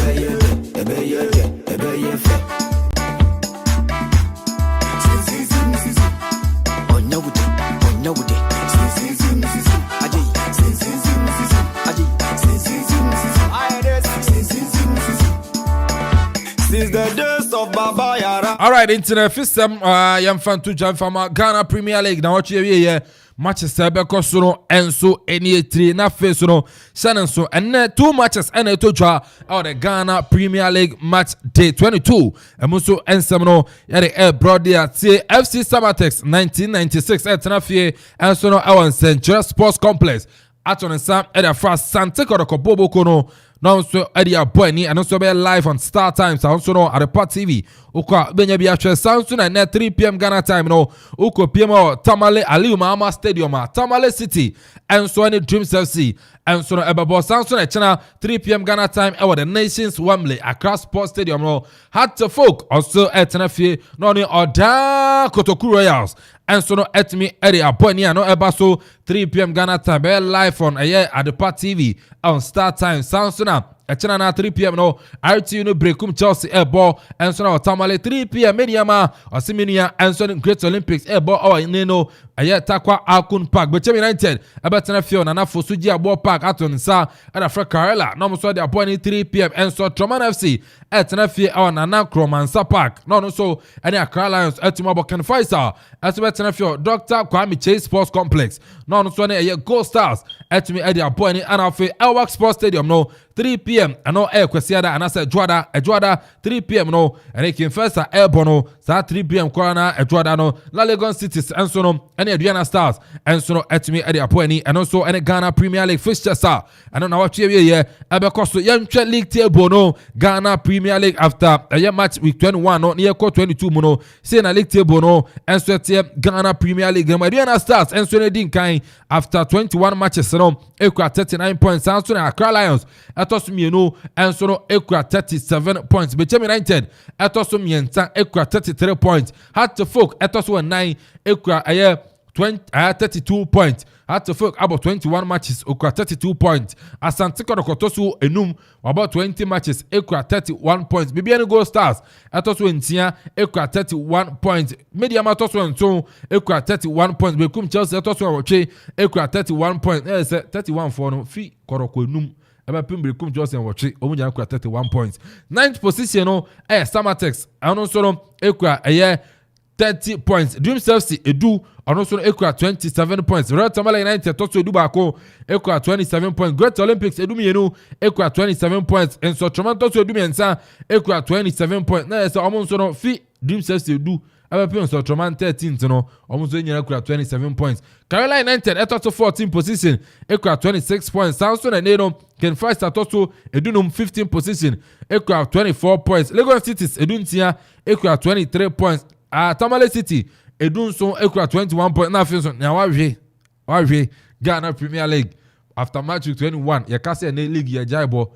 Since the days of Baba Yara. All right, internet system. Yam fan to jam from Ghana Premier League. Now what you hear? Matches Sebeko Sono Enso NE3 na face no Shannon so and 2 matches and a toja out the Ghana Premier League match day 22. And also ensemble at the air broad there FC Samatex 1996 at Tenafie and so no our Central Sports Complex at on Sam at the first Santico de Kobobo Kono. Now so Eddie boy ni and also be live on Star Times also no at the Part TV. Ukwa benye bi atwe Samsung at 3 p.m. Ghana time no. Uko PM Tamale Aliu Mahama Stadium Tamale City and so any Dreams FC and so no ebabo Samsung at channel 3 p.m. Ghana time over the Nations Wembley Accra Sports Stadium no. Hat to folk also at Tenafie no ni Oda Kotoku Royals and so no at me Eddie boy ni no ebaso 3 p.m. Ghana time be live on at the Part TV on Star Times Samsung Echana na 3 p.m. no RTU no breakum Chelsea airball and so now Tamale 3 p.m. Mediama Osiminia and so Great Olympics airball or Neno aye takwa Akun Park but United abetena fio na Fosuji Abo Park aton sa at Africa Karela no so the appoint 3 p.m. and so Troman FC etena fie on na Kromansa Park no so any Accra Lions etima Boken Faisal etena fio Dr. Kwame Chase Sports Complex no so any Gold Stars etimi edi appoint and afi Elwak Sports Stadium no 3 p.m. and no air kwesiada and I said Juada 3 p.m. no and they can first airborne sa 3 p.m. corner Juada no La Legon Cities and so no any Adriana Stars and so no etimi edi appoint and also any Ghana Premier League fixtures and now what you here because young league table no Ghana Premier League after a year match week 21 no near 22 no say na league table no and so Ghana Premier League Adriana Stars and so din kind after 21 matches no equal 39 points and so Accra Lions Etosumieno and so no equal 37 points Bechem United Etosumienta equal 33 points had to folk Etosu 9 equal a year 32 points. Had to folk about 21 matches, equal 32 points. Asantiko Kotosu Enum about 20 matches, equal 31 points. Bibiani Gold Stars Atosu Ntia equal 31 points. Media Matosu Nton equal 31 points. Bekum Chelsea Atosu Wache equal 31 points. 31 for no fee Koroko Enum. Eba Pimbrikum Johnson Wache Omuja equal 31 points. 9th position no Samatex and also no equal a year 30 points. Dreams FC Edu and also equal 27 points. Royal Tamale United Tosu Edu Bako equal 27 points. Great Olympics Edu Mienu equal 27 points. And so Toronto Edu Miensa equal 27 points. Na so almost no fee Dreams FC Edu Aba so Toronto 13th no almost equal 27 points. Carolina United at 14 position equal 26 points. Samson and Neno can first at also Edunum 15 position equal 24 points. Lagos Cities Eduntia equal 23 points. Tamale City Edun so equal 21 points. Now why Ghana Premier League after match week 21 ya kase na league ya jaibo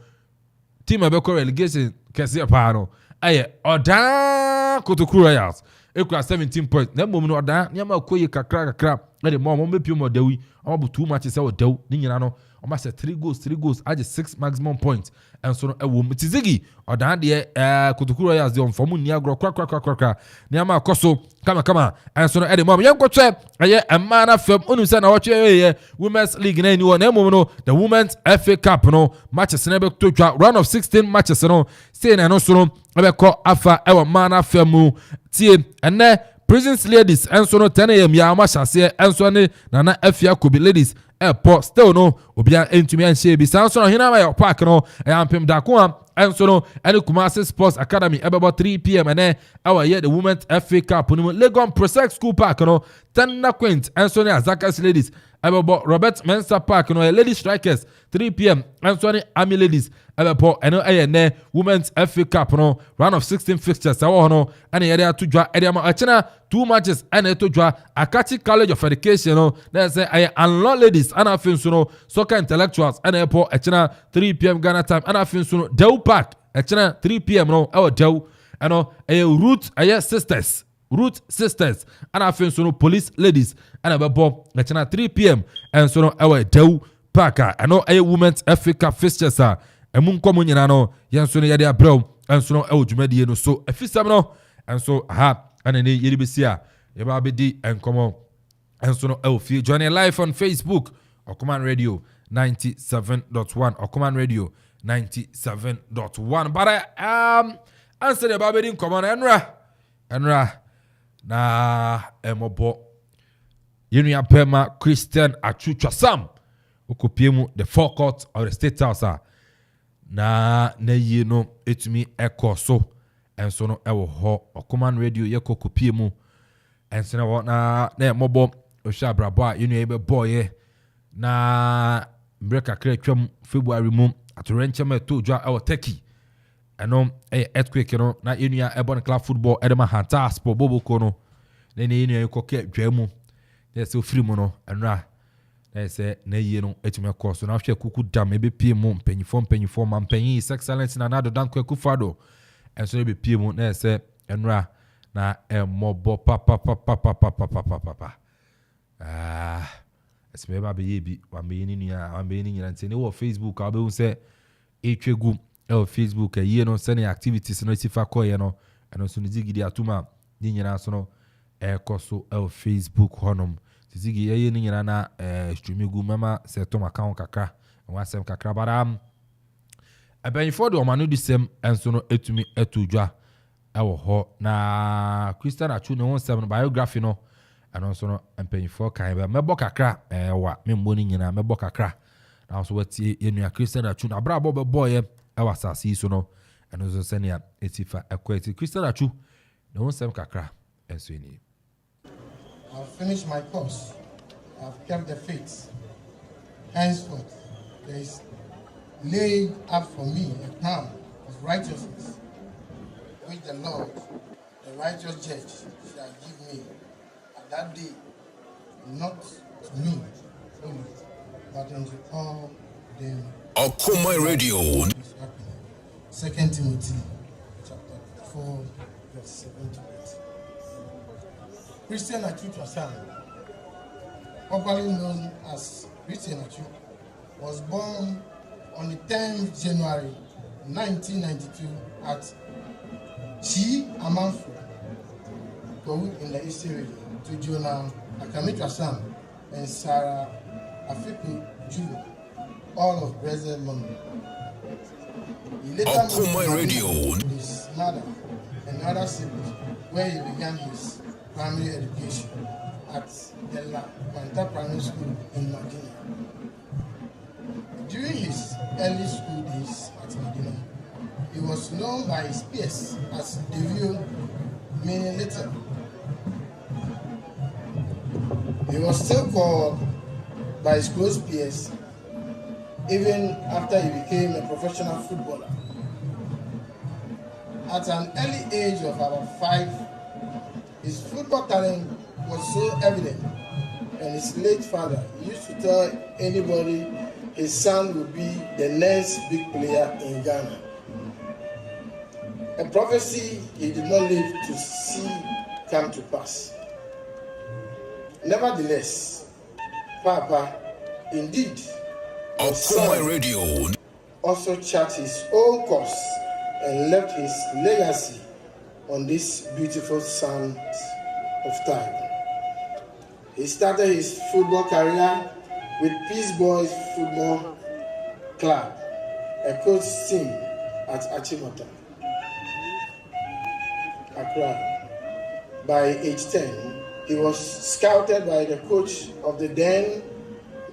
team abeko relegation kese paano aye oda Kotoku Royals equal 17 points. Na mom no oda nyama koyi kakra na de mom be pio dawi omo 2 matches e odaw ni nyina no omo say 3 goals aje 6 maximum points and so no Tizigi oda de Kotoku Royals de onfomu ni agro kwa nyama akoso kama and so no de mom yankotwe aye amana fam onu say na watwe Women's League na anyone na mom no the Women's FA Cup no matches na be to round of 16 matches no say na no so no be call afa e mana fam tie ene Prisons Ladies and so no 10 a.m. ya amashase and so ne nana afia Kobe Ladies airport still no obia entumi anhye bi san so no hina ma park no ampem da ko enso no ene Kumasi Sports Academy about 3 p.m. and our year the Women's FA Cup no Legon Prosec School Park no Tenna Quint enso ne Azakas Ladies about Robert Mensa Park no Lady Strikers 3 p.m. enso ne Army Ladies about eno ne Women's FA Cup no round of 16 fixtures awo no ene area to dwa area ma achena 2 matches ene to dwa Akati College of Education no na say I Law Ladies ana finso no Soccer Intellectuals ene po achena 3 p.m. Ghana time ana finso no Dew Park achena 3 p.m. no awo Dew eno Root Sisters ana finso no Police Ladies ana bebo achena 3 p.m. and so no awo Dew Park eno Women's FA Cup fixtures emun komo nyina no yenso no yede abrɛw enso no ɛwɔ dwumadie no so afisam no enso aha ana ne yiri besia yeba bedi enkomo enso no ɛwɔ fie join live on Facebook Okoman Radio 97.1 Okoman Radio 97.1 but answer the babedi nkomo na enra na emobo yenu ya pema Christian Achucha Sam okopiemu the forecourt of the State House na ye no etumi ekoso enso no ewo ho Okoman Radio ye kokopie mu enso na mobo ohwa brabo a yenu ebe boye na break akra twam February mu atorenchema to dwa ewo Turkey eno earthquake no na yenu ya ebon club football edema hanta sport boboko no na yenu ya koke dwa mu so free mu no enra say na ye no etime course na hwe kuku dam ebe pie mu mpanyifo ma mpanyi excellence na nado danko Akuffo enso ebe pie mu na say enra na emobo papa esme ba be yebi wa me ni nua wa me ni nyina ntene wo Facebook a be hu say etwegu Facebook ye no send activities no sifa koye no eno so ni zigidi atuma ni nyina so no ekoso Facebook honom zigi ye ni nyina na stream gu mama se to account kakra wasem kakra baram abenfo de omanu di sem enso no etumi etudwa ewo ho na Christian Achu ne won sem biography no eno so no empenfo kan be mebo kakra wa membo ni nyina mebo kakra na so wati yenu Christian Achu na bra bo boy ewa sasi so no eno so senia etifa ekweti Christian Achu ne won sem kakra enso ni I've finished my course. I've kept the faith. Henceforth, there is laid up for me a crown of righteousness, which the Lord, the righteous judge, shall give me at that day, not to me only, but unto all them. Okoman Radio. 2 Timothy chapter 4, verse 7 to 8. Christian Achu Sam, popularly known as Christian Achu, was born on the 10th January 1992 at Amanfo in the Eastern region to Jonah Akamitra Sam and Sarah Afiku Julu, all of Brazil, London. He later moved to his mother and other siblings, where he began his primary education at the La Quanta Primary School in Medina. During his early school days at Medina, he was known by his peers as Devio, meaning little. He was still called by his close peers even after he became a professional footballer. At an early age of about 5, his football talent was so evident, and his late father used to tell anybody his son would be the next big player in Ghana. A prophecy he did not live to see come to pass. Nevertheless, Papa, indeed, his son also charted his own course and left his legacy on this beautiful sand of time. He started his football career with Peace Boys Football Club, a coach team at Achimota, Accra. By age 10, he was scouted by the coach of the then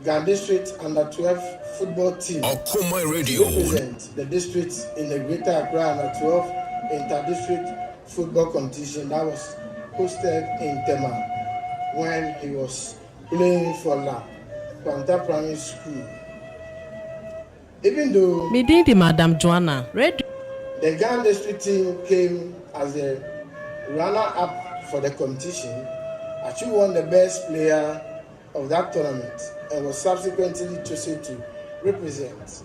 Gan District Under 12 football team Okoman Radio to represent the district in the Greater Accra Under 12 inter-district football competition that was hosted in Tema when he was playing for La Quanta Primary School. Even though Madam Joanna, the Ghana district team came as a runner-up for the competition, Achu won the best player of that tournament and was subsequently chosen to represent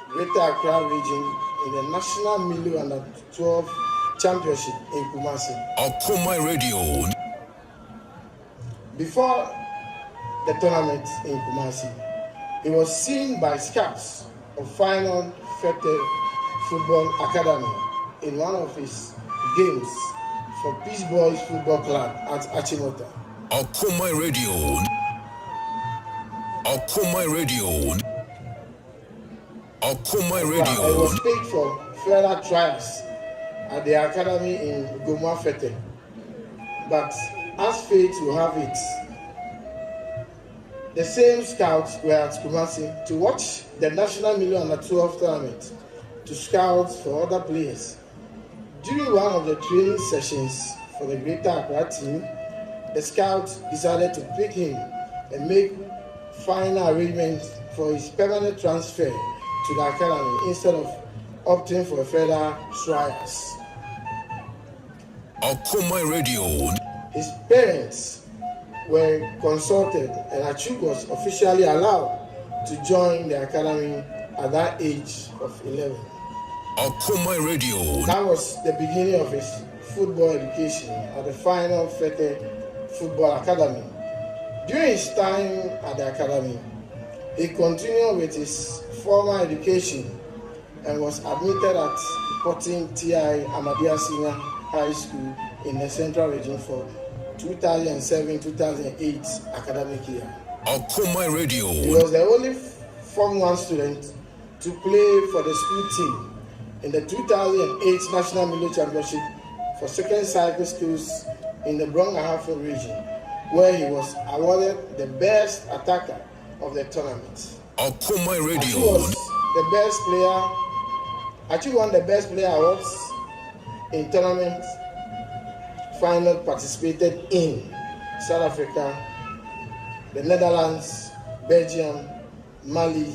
Greater Accra region in the National Milo Under 12 Championship in Kumasi. Okoman Radio. Before the tournament in Kumasi, he was seen by scouts of Final Fete Football Academy in one of his games for Peace Boys Football Club at Achimota. Okoman Radio. Okoman Radio. Okoman Radio. He was paid for further trials at the academy in Goma Fete. But as fate will have it, the same scouts were at Kumasi to watch the National Million Under 12 tournament to scout for other players. During one of the training sessions for the Greater Accra team, the scouts decided to pick him and make final arrangements for his permanent transfer to the academy instead of opting for further trials. Okoman Radio. His parents were consulted and Achuk was officially allowed to join the academy at that age of 11. Okoman Radio. That was the beginning of his football education at the Final Fete Football Academy. During his time at the academy, he continued with his formal education and was admitted at Porting T.I. Ahmadiyya Senior High School in the Central Region for 2007-2008 academic year. Okoman Radio. He was the only Form 1 student to play for the school team in the 2008 National Milo Championship for second cycle schools in the Akropong-Akuapem region, where he was awarded the best attacker of the tournament. Okoman Radio. Achi was the best player. Achi won the best player awards in tournament final participated in South Africa, the Netherlands, Belgium, Mali,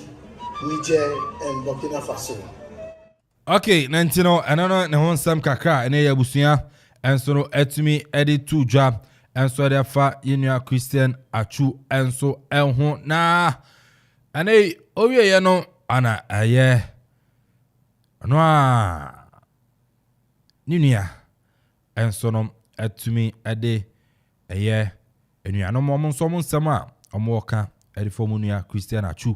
Niger, and Burkina Faso. Okay, Nantino, and I know some kakra and a busia, and so etumi edit to job, and so therefore you Christian Achu, and so elho na, and a oh yeah, no, Anna, yeah, no, Nunia, and so no. Etumi ade eye enuanom omon somo nsema omoka edifomunia Christian Achu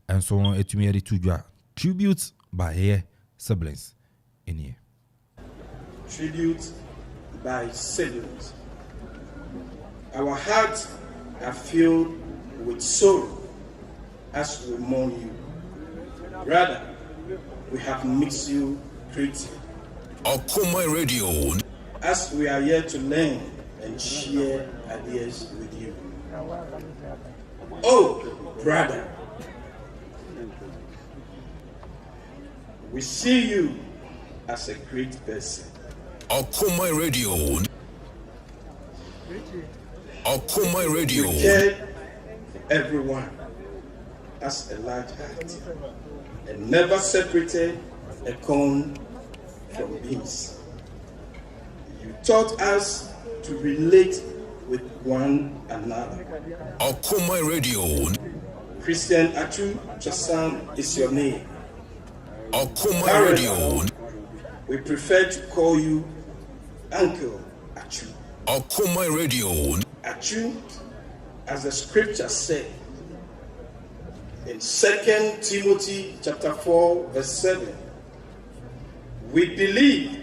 and so etumi ade tudwa tribute by here siblings in here. Tribute by siblings. Our hearts are filled with sorrow as we mourn you. Brother, we have missed you greatly. Okoman Radio. As we are here to learn and share ideas with you. Oh, brother, we see you as a great person. Okoman Radio. Okoman Radio. You care for everyone as a large heart and never separated a cone from beans. You taught us to relate with one another. Okoman Radio. Christian Achu Chasam is your name. Okoman Radio. We prefer to call you Uncle Achu. Okoman Radio. Achu, as the scripture said in 2 Timothy chapter 4, verse 7, we believe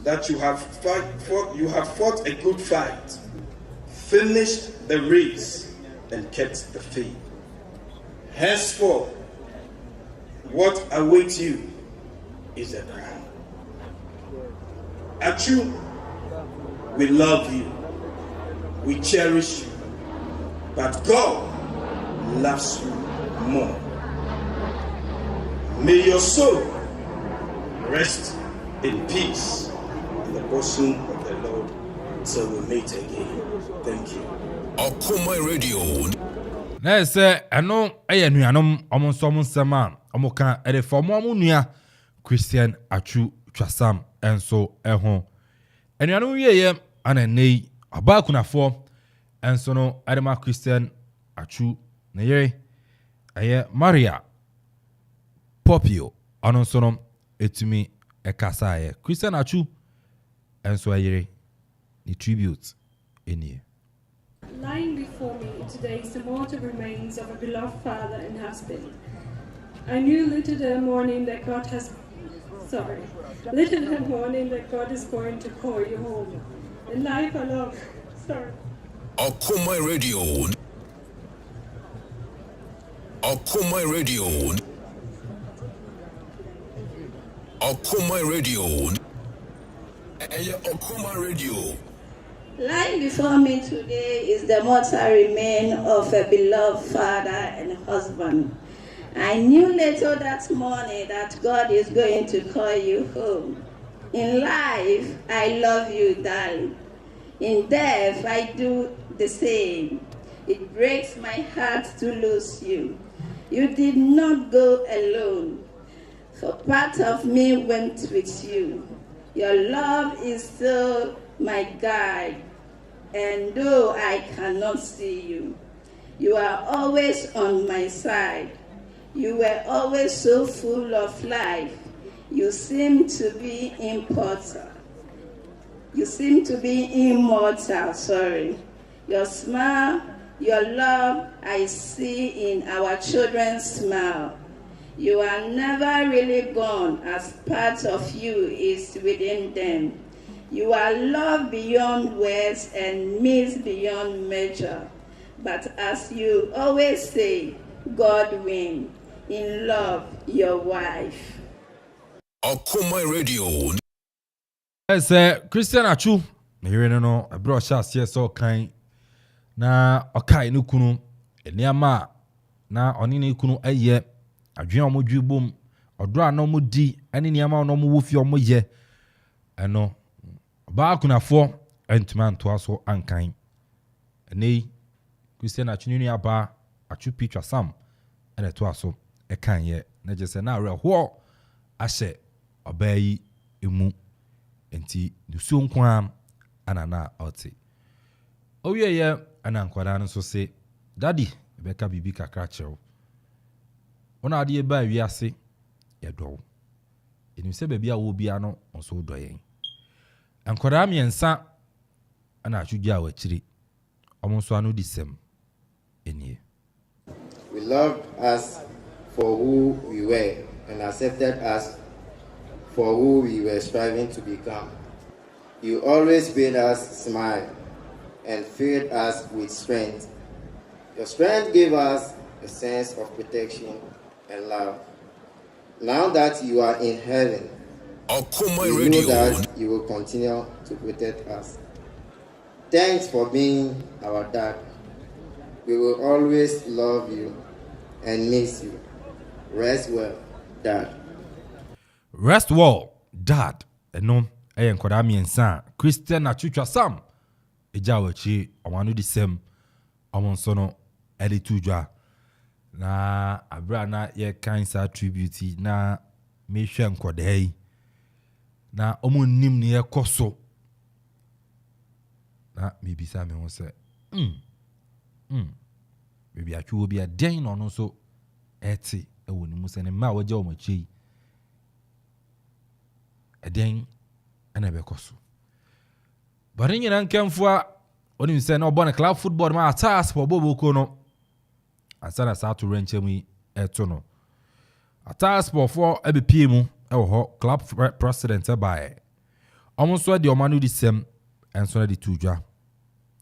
that you have fought a good fight, finished the race, and kept the faith. Henceforth, what awaits you is a crown. Achu, we love you, we cherish you, but God loves you more. May your soul rest in peace in the bosom of the Lord till we meet again. Thank you. Okoman Radio. Na say eno eye nuanom omonso nsema omoka erefomo amunua Christian Achu Twasam enso eho enuanom wieye ananei abakunafo enso no adema Christian Achu na yere aye Maria Popio anonso no etumi ekasa aye Christian Achu enso ayere the tribute enie. Lying before me today is the mortal remains of a beloved father and husband. I knew little that morning that God is going to call you home. In life alone, Okoman Radio. Okoman Radio. Okoman Radio. Okoman Radio. Lying before me today is the mortal remain of a beloved father and husband. I knew little that morning that God is going to call you home. In life, I love you, darling. In death, I do the same. It breaks my heart to lose you. You did not go alone, for part of me went with you. Your love is still my guide, and though I cannot see you, you are always on my side. You were always so full of life. You seem to be immortal. Your smile, your love, I see in our children's smile. You are never really gone, as part of you is within them. You are loved beyond words and missed beyond measure. But as you always say, God wins. In love, your wife. Okoman Radio. Yes, Christian Achu. Here no a bro shas yes so kind. Na okai no kunu eniama na oni ne kunu eye adwen omodwi bom odro na omodi ani niama na omowofi omoye eno ba kunafo entuma nto aso ankan nei Christian Achu ni aba Achu picture sam ene to aso ekanye na je se na reho ahye obayi emu enti nusu nkwa anana oti owieye ana nkwada no so se daddy beka bibi kakra chew ona ade ba wiase yedo eni se bebia wo bia no onso do yen nkwada miensa ana atwugia wachiri omonso anu disem enie. We loved us for who we were and accepted us for who we were striving to become. You always made us smile and filled us with strength. Your strength gave us a sense of protection and love. Now that you are in heaven, we know that you will continue to protect us. Thanks for being our dad. We will always love you and miss you. Rest well, Dad. Rest well, Dad. Eno nkwada miensa Christian Achu Twasam eja wachi omanu di sem omonso no editujwa na abra na ye cancer tribute na mehwe nkwada yi na omonnim ne yekoso na mebisa me ho se maybe Achu will be a den no no so eti ewo ni musa ne ma waje o machi eden ana be koso bari nyina nkemfua oni se na obon club football ma atas for boboko no asana sa to renche mu eto no atas for ebepie mu ewo ho club president by omonso de omanu di sem enso na di tujwa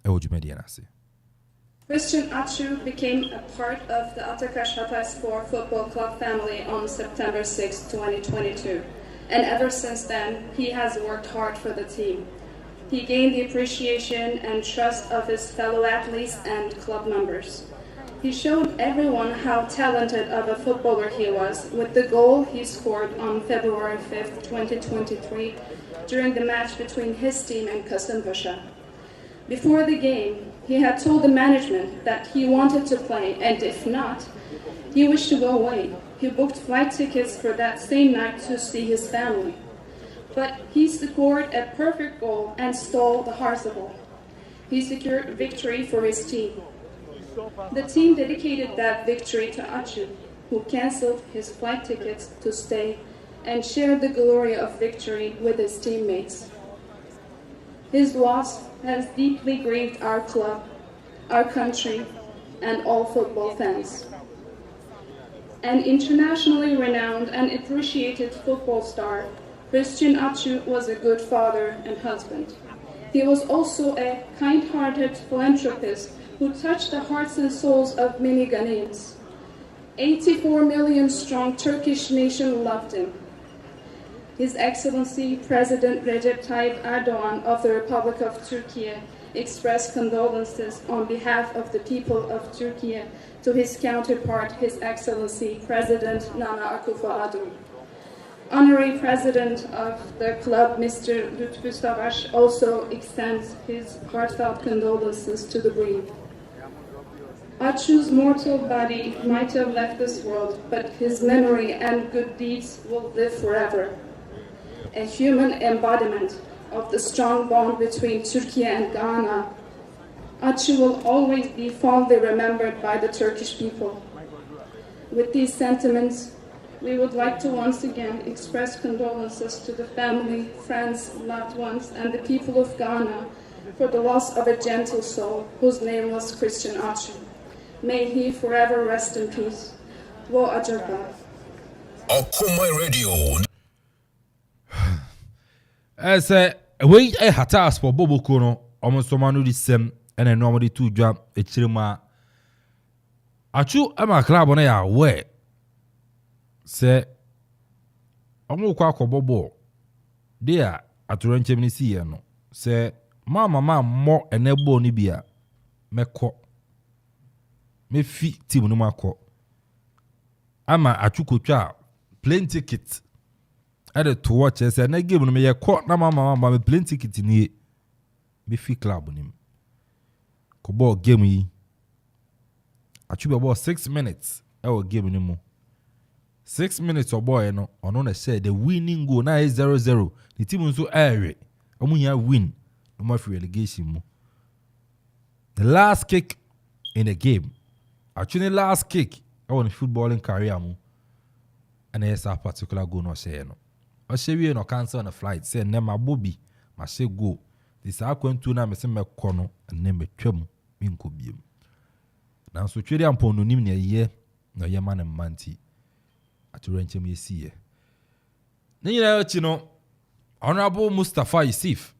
ewo jumedi na se. Christian Achu became a part of the Akropong-Akuapem football club family on September 6, 2022. And ever since then, he has worked hard for the team. He gained the appreciation and trust of his fellow athletes and club members. He showed everyone how talented of a footballer he was with the goal he scored on February 5th, 2023, during the match between his team and Kasımpaşa. Before the game, he had told the management that he wanted to play, and if not, he wished to go away. He booked flight tickets for that same night to see his family. But he scored a perfect goal and stole the hearts of all. He secured victory for his team. The team dedicated that victory to Achu, who cancelled his flight tickets to stay and shared the glory of victory with his teammates. His loss has deeply grieved our club, our country, and all football fans. An internationally renowned and appreciated football star, Christian Achu was a good father and husband. He was also a kind-hearted philanthropist who touched the hearts and souls of many Ghanaians. 84 million strong Turkish nation loved him. His Excellency President Recep Tayyip Erdogan of the Republic of Turkey expressed condolences on behalf of the people of Turkey to his counterpart, His Excellency President Nana Akuffo Addi. Honorary President of the club, Mr. Lütfü Savaş, also extends his heartfelt condolences to the bereaved. Achu's mortal body might have left this world, but his memory and good deeds will live forever. A human embodiment of the strong bond between Turkey and Ghana, Achu will always be fondly remembered by the Turkish people. With these sentiments, we would like to once again express condolences to the family, friends, loved ones, and the people of Ghana for the loss of a gentle soul whose name was Christian Achu. May he forever rest in peace. Wo Ajaba. Okoman Radio. As a way a hatas for Bobo Kono, almost Somanu the same, and a normally two drop a chirima. Achu ama club on a way. Say, Omo Kwako Bobo. Dear, at Renchemini Siano. Say, Mamma more and ebo nibia. Meko. Me fi team no mako. Ama Achuko cha plane ticket. Added to watch as and I give me a court na mama me plane ticket ni me fi club nim. Kobo game yi. Achuba about 6 minutes. I will give him 6 minutes or boy no ono na say the winning goal na is 0-0. The team nso air. Omu ya win. No more relegation mo. The last kick in the game. Actually, last kick I want footballing career mo. And there's a particular goal no say no. I say we no cancel on the flight. Say nema Bobby, ma say go. This a kwentu na me say me kono and me twam me nko biem. Na so twede ampon no nim ne ye na ye man manti. Aturenche me see ye. Na nyina achi no Honorable Mustafa Yusuf,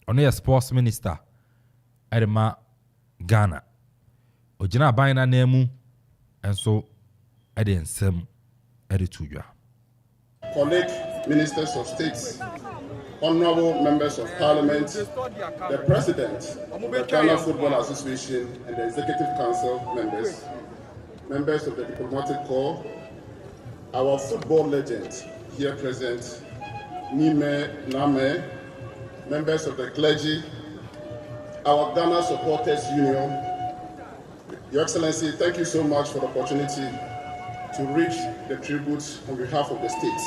on sports minister Edema Ghana. Ojina baina nemu and so eden sem edituja. Colleague ministers of states, honorable members of parliament, the president of the Ghana Football Association and the executive council members, members of the diplomatic corps, our football legend here present, Nime Name, members of the clergy, our Ghana Supporters Union. Your Excellency, thank you so much for the opportunity to reach the tributes on behalf of the state.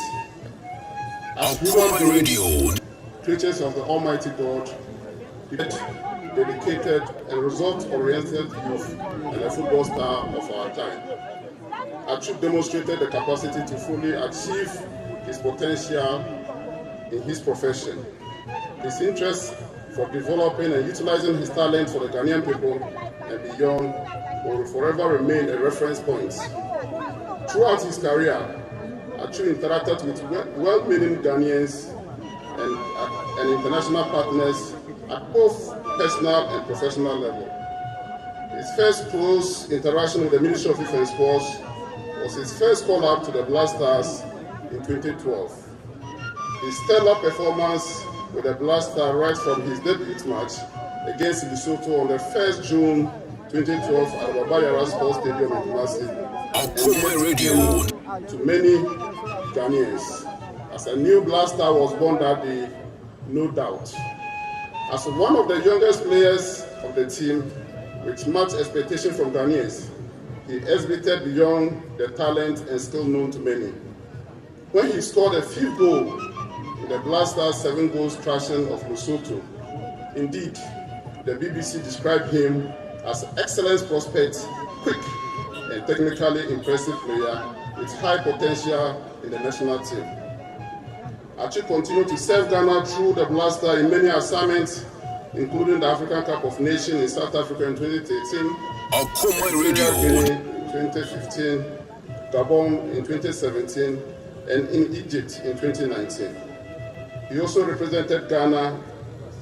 As human beings, creatures of the Almighty God, dedicated and result-oriented youth and a football star of our time. Achu demonstrated the capacity to fully achieve his potential in his profession. His interest for developing and utilizing his talent for the Ghanaian people and beyond will forever remain a reference point. Throughout his career, Achu interacted with well-meaning Ghanaians and international partners at both personal and professional level. His first close interaction with the Ministry of Youth and Sports was his first call-up to the Black Stars in 2012. His stellar performance with the Black Stars right from his debut match against Lesotho on the 1st June 2012 at Babayara Sports Stadium in Kumasi. Okoman Radio. To many Ghanaians, as a new blaster was born that day, no doubt. As one of the youngest players of the team, with much expectation from Ghanaians, he exhibited beyond the talent and skill known to many. When he scored a fifth goal in the Blaster's 7 goals thrashing of Lesotho, indeed, the BBC described him as an excellent prospect, quick and technically impressive player with high potential in the national team. Achi continued to serve Ghana through the Blaster in many assignments, including the African Cup of Nations in South Africa in 2013, Okoman Radio in 2015, Gabon in 2017, and in Egypt in 2019. He also represented Ghana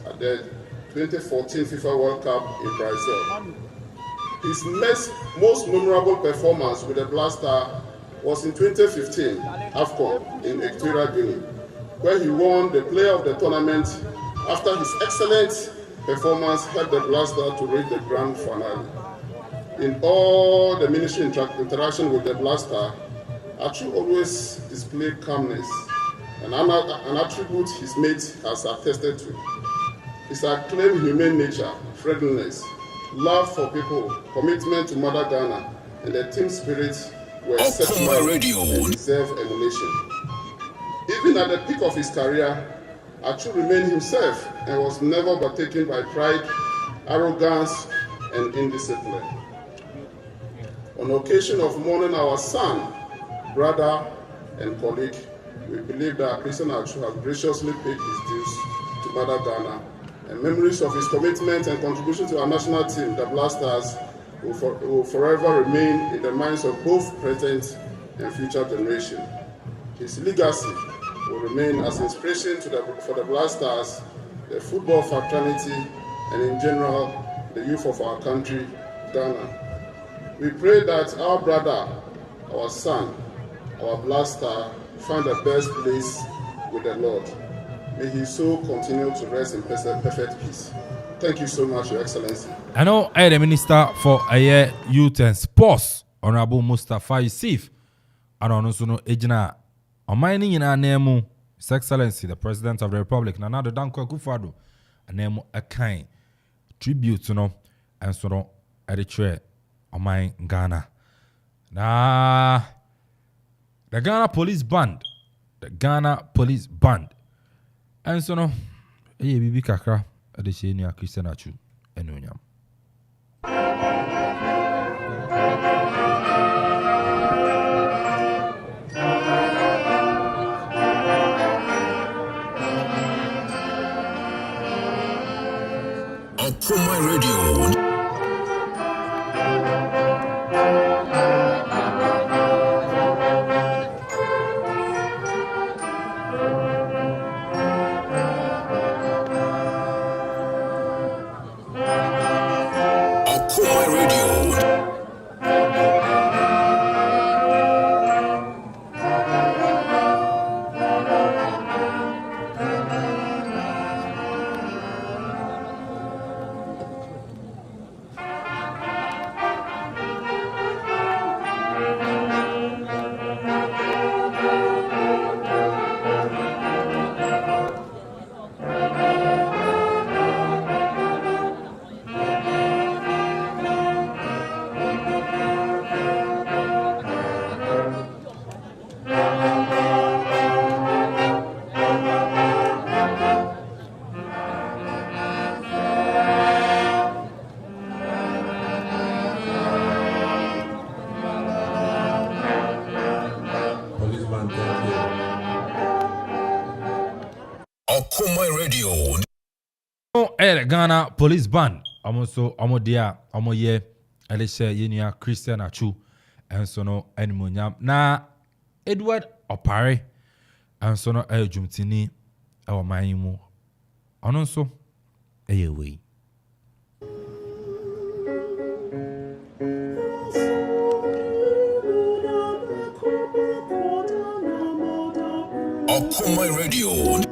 at the 2014 FIFA World Cup in Brazil. His most memorable performance with the Blaster was in 2015 AFCON in Equatorial Guinea, where he won the Player of the Tournament after his excellent performance helped the Blaster to reach the grand finale. In all the ministry interaction with the Blaster, Achu always displayed calmness, an attribute his mates has attested to. His acclaimed humane nature, friendliness, love for people, commitment to Mother Ghana, and the team spirit were exceptional and deserve emulation. Even at the peak of his career, Achu remained himself and was never overtaken by pride, arrogance, and indiscipline. On occasion of mourning our son, brother, and colleague, we believe that Christian Achu has graciously paid his dues to Mother Ghana, and memories of his commitment and contribution to our national team, the Blasters, will forever remain in the minds of both present and future generations. His legacy will remain as inspiration for the Blasters, the football fraternity, and in general, the youth of our country, Ghana. We pray that our brother, our son, our Blaster, find the best place with the Lord. May his soul continue to rest in perfect peace. Thank you so much, Your Excellency. I know I the Minister for Youth and Sports, Honorable Mustafa Yusuf, and also no Ejina. On my name, His Excellency, the President of the Republic, Nana Danko Akuffo, a name a kind tribute to no, and so no, Eritrea, on my Ghana. Nah, the Ghana Police Band, and so no, bibi kakra, Adeshenia Christian Achu, and Unyam. Okoman Radio. Okoman Radio. Ghana Police Band. Also, Omodia, Omoye, Elisha, Yenia, Christian Achu, and so no Animoniam. Na Edward Opare, and so no Jumtini, our Maimu. And also, away. Okoman Radio.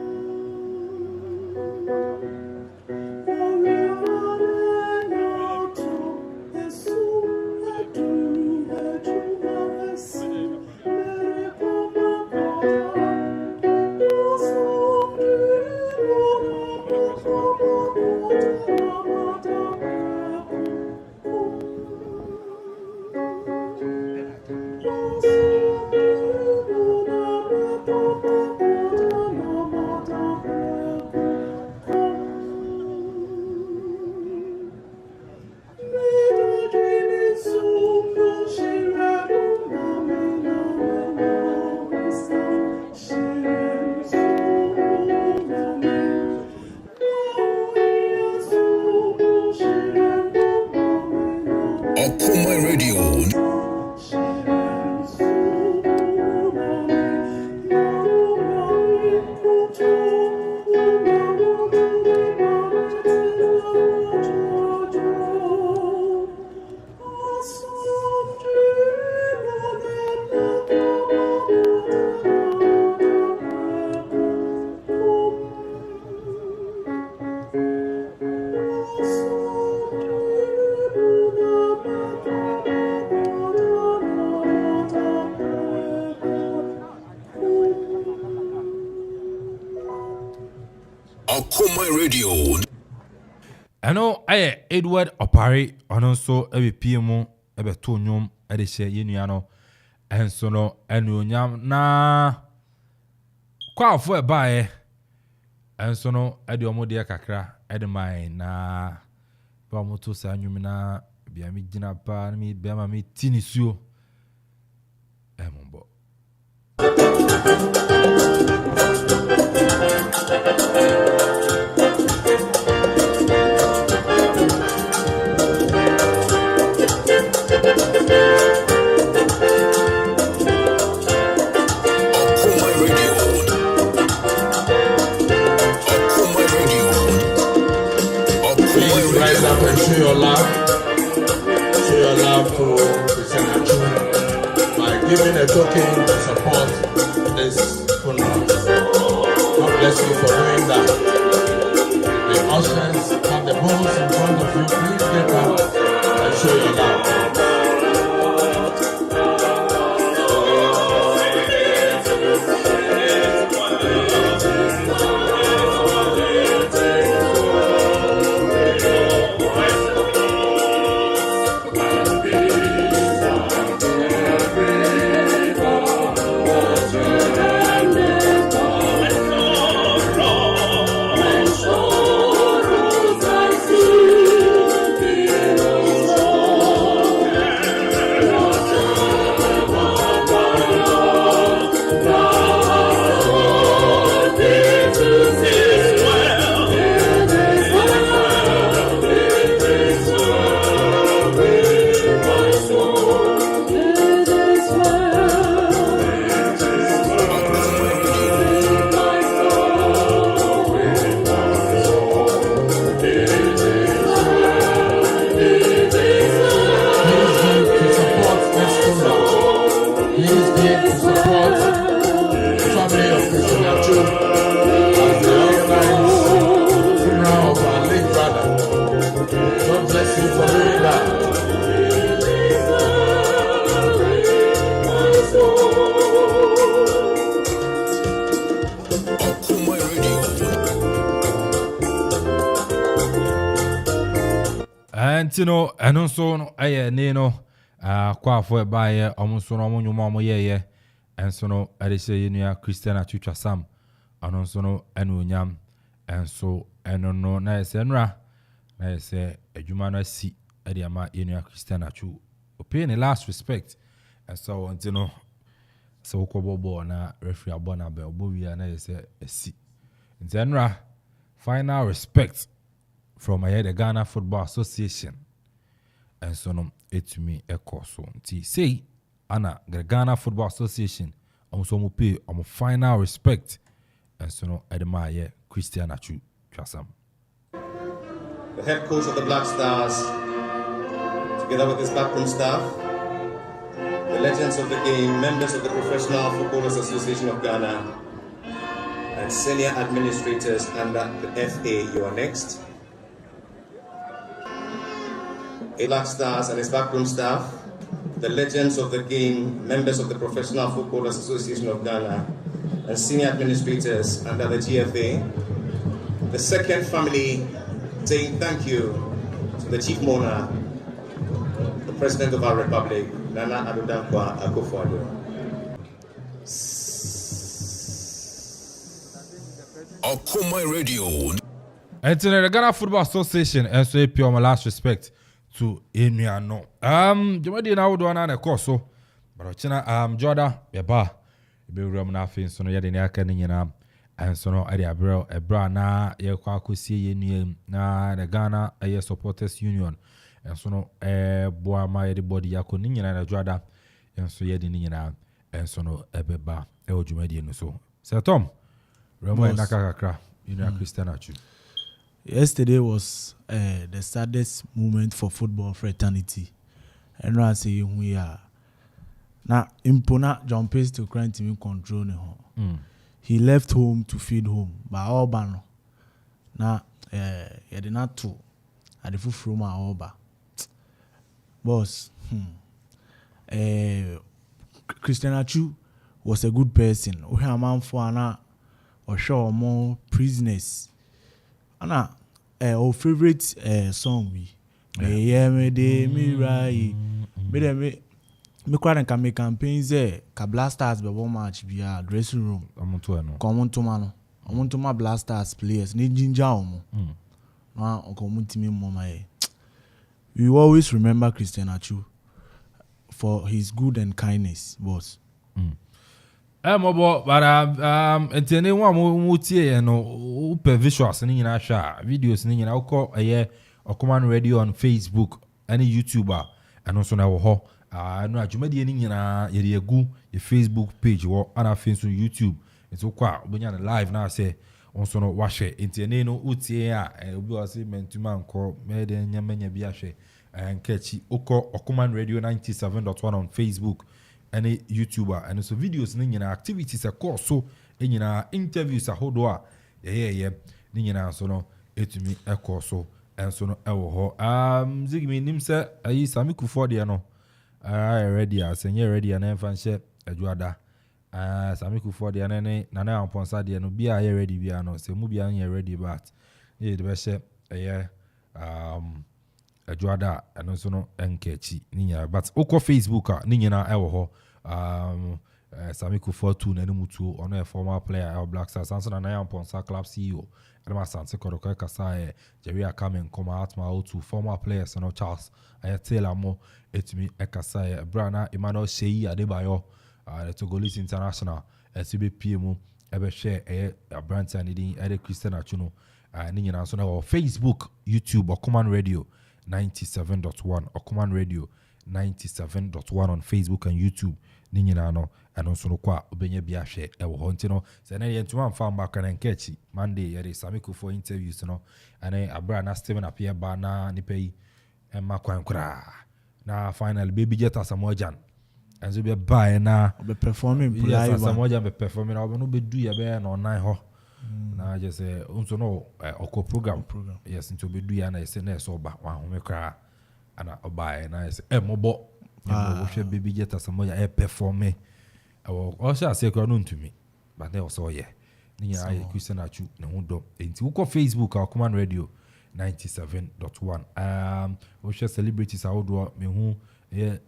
Okoman Radio. Ano aye Edward Opare ono so ebe PM ebe to nyom ede hye yenua no enso no enuonyam na kwafo ebae enso no ede omode kakra ede mai na ba moto sa nyum na bia mi gina pa mi bia ma mi tinisuo emombo Rise up and show your love. Show your love to Christian Achu by giving a token to support this funeral. God bless you for doing that. The ushers have the balls in front of you. Please get up and show your love. Antino enonso no aye ne no kwafo ebaye omunso no omunyuma omoyeye enso no erese yenua Christian Achu Sam anonso no enuonyam enso enono na ese nra na ese adwuma no asi ade ama yenua Christian Achu pay ne last respect enso antino so kobobo na referee abona be obowia na ese asi ntenra final respect from the Ghana Football Association and so no etumi ekoso nti say ana the Ghana Football Association also mo pay final respect and so no edemaye Christian Achu Sam. The head coach of the Black Stars, together with his backroom staff, the legends of the game, members of the Professional Footballers Association of Ghana, and senior administrators under the FA, you are next. Black Stars and his backroom staff, the legends of the game, members of the Professional Footballers Association of Ghana, and senior administrators under the GFA. The second family saying thank you to the Chief Monarch, the President of our Republic, Nana Addo Akuffo. Okoman Radio. And to the Ghana Football Association, and so pay my last respect to Enua no. Jomadi na wodo na na koso. But ochina Jordan beba. Ebe wura na afin so no yede ne aka ne nyina. Enso no ade ebra na ye kwa akosie yenua na the Ghana Supporters Union. Enso no boa ma yede body yako ne nyina na Jordan. Enso yede ne nyina. Enso no ebeba e ojumadi no so. Sir Tom, Remo na kakakra, Christian Achu. Yesterday was the saddest moment for football fraternity. And I say we are now impona John Pace to grant him control home. He left home to feed home by Alban. Now he did not too at the foot from our Alba. Boss, Christian Achu was a good person. Amanfo or show more prisoners Ana our favorite song we me de me right me de me kwara nka me campaigns ka Blasters be one match be a dressing room common to man omo to ma Blasters players ni ginger omo na okomuntimi mama we always remember Christian Achu for his good and kindness boss Mobo but entene wa mo tie no upe visuals ni nyina hwa videos ni nyina ukọ Okoman Radio on Facebook any YouTuber and also na wo ho no adwumadi ni nyina ye egu ye Facebook page wo ana Facebook YouTube nso kwa obonya na live na say onso no wahwe entene no utie a obi o say mentuma nko mede nyamanya bi ahwe nkachi ukọ Okoman Radio 97.1 on Facebook any YouTuber and so videos ni nyina activities a course so nyina interviews a hodo a ye ni nyina so no etumi ekọ so enso no ewo ho zigimi nim se ayi Sami Akuffo de no ready as enye ready na emfa nche adwada Sami Akuffo de na Nana Amponsah de no bia ye ready bia no se mu bia ye ready but ye de be she adwada and so no enkechi ni nyina but ukọ Facebook a ni nyina ewo ho Sami Akuffo 2 na mutu ono a former player of Black Stars and so Nana Amponsah club CEO and Sante Koroko Kasa Jerry Akamen come out my to former players no Charles Ayatela mo etimi ekasa Brana Emmanuel Sheyi Adebayo the Togolese international SBP mu ebe share brand and the Christian Achuno ni nyina so na Facebook YouTube Okoman Radio 97.1 Okoman Radio 97.1 on Facebook and YouTube ni nyina no and also no kwa obenye bia hwe e wo honti no se na ye ntuma mfa mba kan nkechi Monday ye Sami Akuffo interviews no ane abra na Steven appear ba na nipai emma kwan kra na final baby jet asamojan enzo be ba na be performing live asamojan be performing na no be du ye be na online ho na je se unso no oko program yes into be du ya na se na so ba wa home kra ana oba na se mobo wo hwe baby jet asamojan performing also say ko no ntumi but they also ye ni ya Christian Achu na hundo enti uko Facebook Okoman Radio 97.1 we share celebrities awodo me hu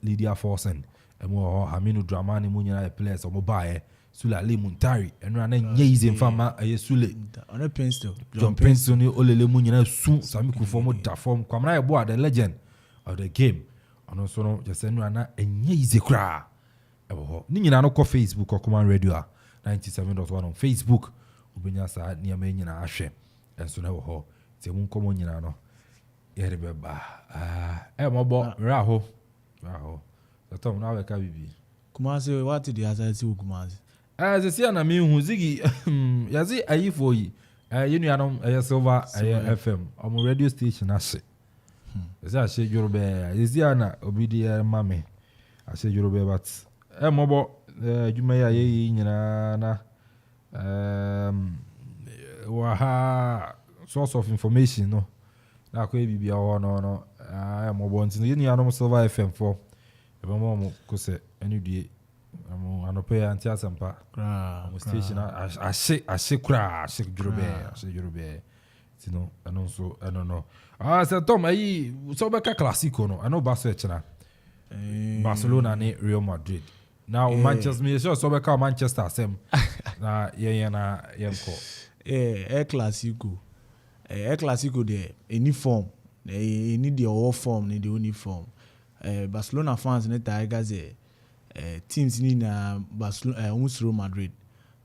Lydia Forsen emo Aminu Dramani mu nyina players o mobile Sule Ali Muntari eno na nyize mfama Sule on Princeton John Princeton ni olele mu nyina su Sami Akuffo mo da form kwamna ye boa the legend of the game ono so no just eno na nyize kra ni nyina no ko Facebook Okoman Radio 97.1 on Facebook obenya sa ni ama nyina ahwe enso na wo ho te mu nkomo nyina no ye rebeba mobo raho Tom na we ka bibi Kumasi what did you say to Kumasi ze sia na me hu zigi yazi ayifo yi yenu anom Silver FM on radio station ase ze ase Yoruba ze na obidi mame ase Yoruba but mobo juma ya ye nyina na source of information no na ko bibia ho no mobo ntin ye ni anom Silver FM for ebe mo ko se enu die anope anti asampa station ase kura ase Yoruba tino anonso no se Tom ayi so be ka classico no ano ba so echna Barcelona ni Real Madrid now Manchester me so be ka Manchester sem na ye na yenko classico de any form need the all form need the uniform Barcelona fans ne Tigers teams ni na Barcelona Real Madrid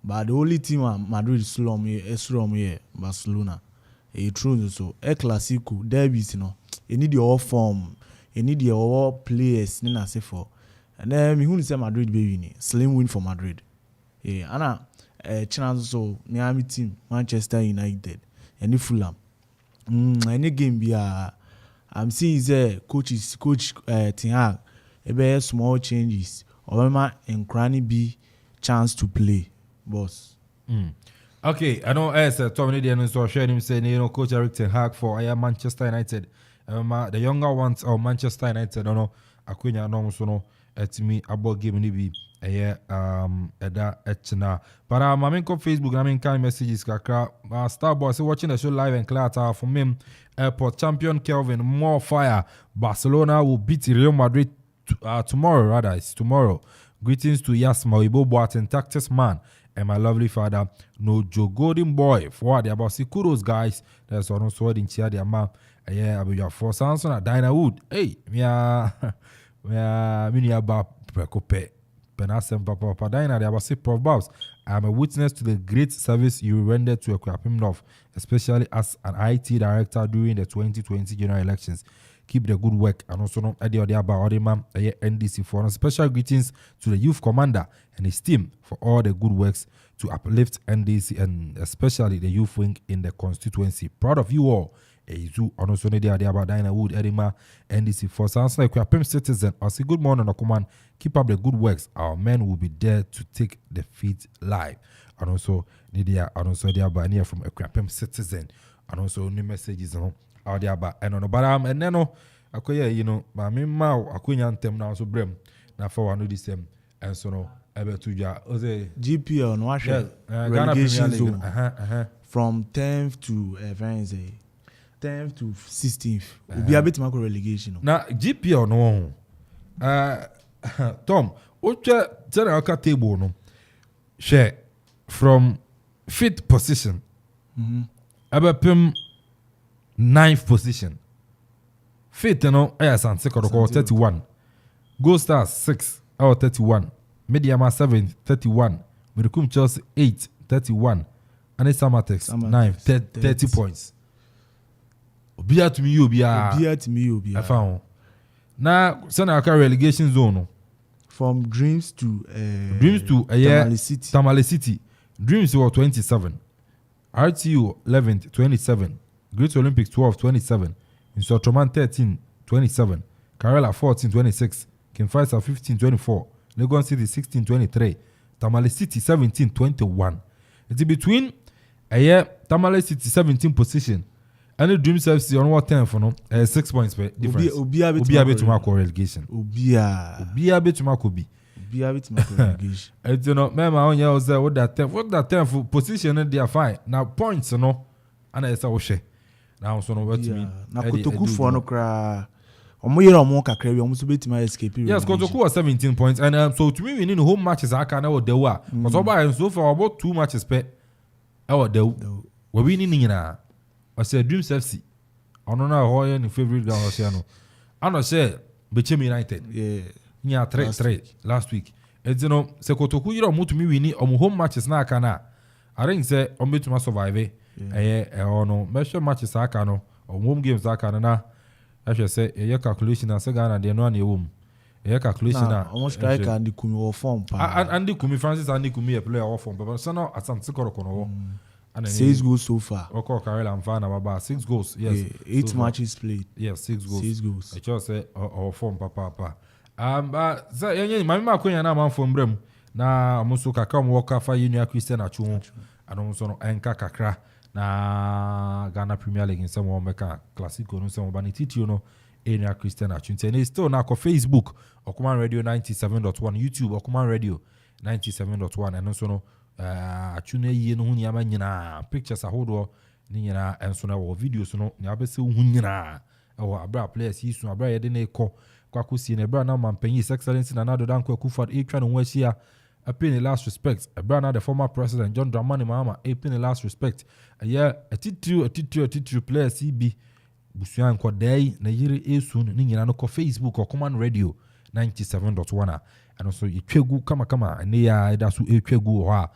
but the only team Madrid slum here Barcelona true so classico derbies no need the all form need the all players ni na say for and then me who say Madrid be win slim win for Madrid ana chance so Miami team Manchester United and Fulham any game be I'm seeing the coach Ten Hag ebe small changes or and cranny be chance to play boss okay I know as Twumhene so share him say coach Ten Hag for Manchester United the younger ones of Manchester United no akwenya no so no etimi abo game ni bi Eda Echna. But I mean, on Facebook, I mean, kind messages. Starboy, so watching the show live and clear from him. Airport champion Kelvin, more fire. Barcelona will beat Real Madrid tomorrow. Rather, it's tomorrow. Greetings to Yasma Ibo Boateng, Tactus Man, and my lovely father, No Joe Golden Boy. For the about kudos, guys. There's also in Chia the Ama. Yeah, I'll be your four Samson at Dinah Wood. Hey, me about Precope. Penasem Papa Dina, there was Prof Babs. I am a witness to the great service you rendered to Akuapem North, especially as an IT director during the 2020 general elections. Keep the good work, and also know Eddie Odiaba Odima, NDC for special greetings to the youth commander and his team for all the good works to uplift NDC and especially the youth wing in the constituency. Proud of you all. Ezu also know Eddie Odiaba Dina Wood Edima NDC for sounds like Akuapem citizen. I say good morning, Okoman. Keep up the good works. Our men will be there to take the feet live. And also Nidia, and also Odiaba from Akuapem citizen. And also new messages out there, but and then akoya, you know, but me ma akonya ntem na so brem na for one the same and so no ebe to ja ose GPL no yes, relegation zone from 10th to 10th to 16th will be a bit macro relegation na GPL no Tom oche tell aka table no share from 5th position ebe pim 9th position. 5th, you know, Sanse Kodoko 31. Gold Stars 6 out of 31. Mediama 7th 31. Medikum Chelsea 8 31. And it's Samatex 9 30 points. Obia to me, Obia. I found. Now, send our relegation zone. From Dreams to Tamale City. Dreams were 27. RTU 11th 27. Great Olympics 12, 27. In Sotroman 13, 27. Karela 14, 26. Kimfaisa 15, 24. Legon City 16, 23. Tamale City 17, 21. It's between Tamale City 17 position and the Dreams FC on what 10 for no 6 points per difference. Obia bit to mark relegation. Obia bit to mark Obi. Relegation. It's you know, remember on your say what that 10 for position they are fine. Now points you know, and it's a share. Now so no what me na Kotoku for no kra omo yere omo kakra wi omo so betima escape. Yes, Kotoku was 17 points and so to me we need home matches aka na the wa because oba so far about 2 matches per we we need nyina I said Dreams FC ono na ho ye favorite guy o no ano say Bechem United nya 3-3 last week and you know se Kotoku yere omo to me we need omo home matches na aka na I think say omo betuma survive no measure matches aka no or home games aka na I should say a calculation and say Ghana they no na home a calculation na almost strike and the kumi or form and the kumi Francis and the kumi a player or form but so now at some kono and 6 goals so far Oko Karel and Fana Baba 6 goals yes 8 so matches played 6 goals I just say or form papa but so my mama kwenya na Amanfo mbrem na amuso kakra mo work for Union Christian Achu and also no enka kakra na Ghana Premier League in some Omeka Classico no some bani titio no area Christian Achunte and still na ko Facebook Okoman Radio 97.1 YouTube Okoman Radio 97.1 and also no Achune ye no hunya nyina pictures ahodo ni nyina enso na wo videos no ni abese hunyina o abra players yisu abra ye de na ekọ kwakusi na abra na mampanyi excellence na nado danko Akuffo etwa no hwahia I pay the last respect. Brana, the former president John Dramani Mahama, I pay the last respect. A titru player CB Busuan Kodai, Nigeria Esun, Nina no Facebook or Command Radio 97.1. And also you chegu kama and they are that's who chegu or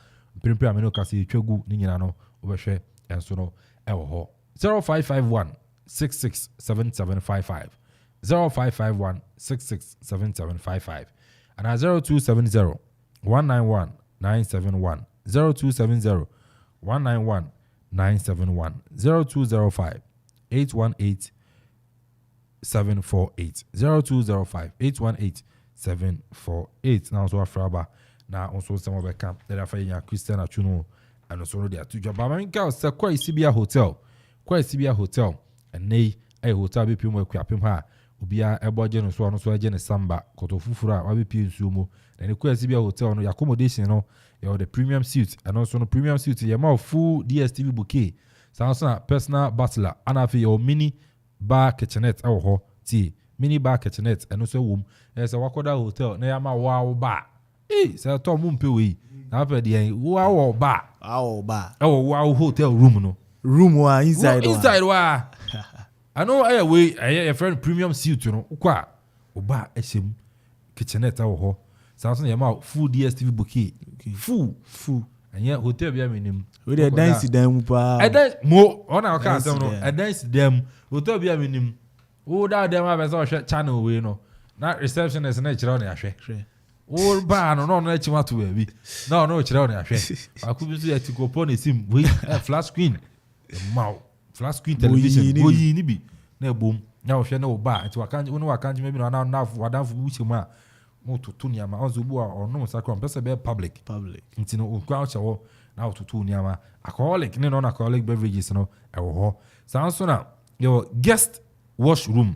Pimpe Aminoka see chegu Nina no overshare and so no 0551 667755 0551 667755 and 0270 191 971 0270 191 971 0205 818 748 0205 818 748 now so afraba now also some of the camp that are in Christian Achuno and also they are two job but I say quite Sibia hotel and nay a hotel be pimo Akuapem ha obia eboje no so no so eje ne samba koto fufuru a wabe pie nsuo mu na ne kwa sibia hotel no accommodation no the premium suite and also no premium suite ye ma full DSTV bouquet sansa personal butler and afi your mini bar kitchenette ewo ho ti mini bar kitchenette and also wom e se wakoda hotel na ya ma wow bar se to mu mpe we na afi de wow bar wow hotel room no wa inside wa I know a friend premium suite no kwa oba eshem kitchenette ewo ho sansa ye ma full DSTV bouquet full and yet hotel be minim we dey dance them pa mo ona o ka say no dance them hotel be minim o da dem a so channel we no na receptionist na kire o na ahwe o ba no na chi mato we bi no kire o na ahwe akubi so yet ko pon sim we flat screen flat screen television go yi ni bi na bom na o hwe na o ba nti wakan maybe na wadanfo buchi mu a mototo niama onzo bu a ono sakra pese be public nti no okwa chawo na ototo niama alcoholic ne no alcoholic beverages no ewo ho sanso na your guest washroom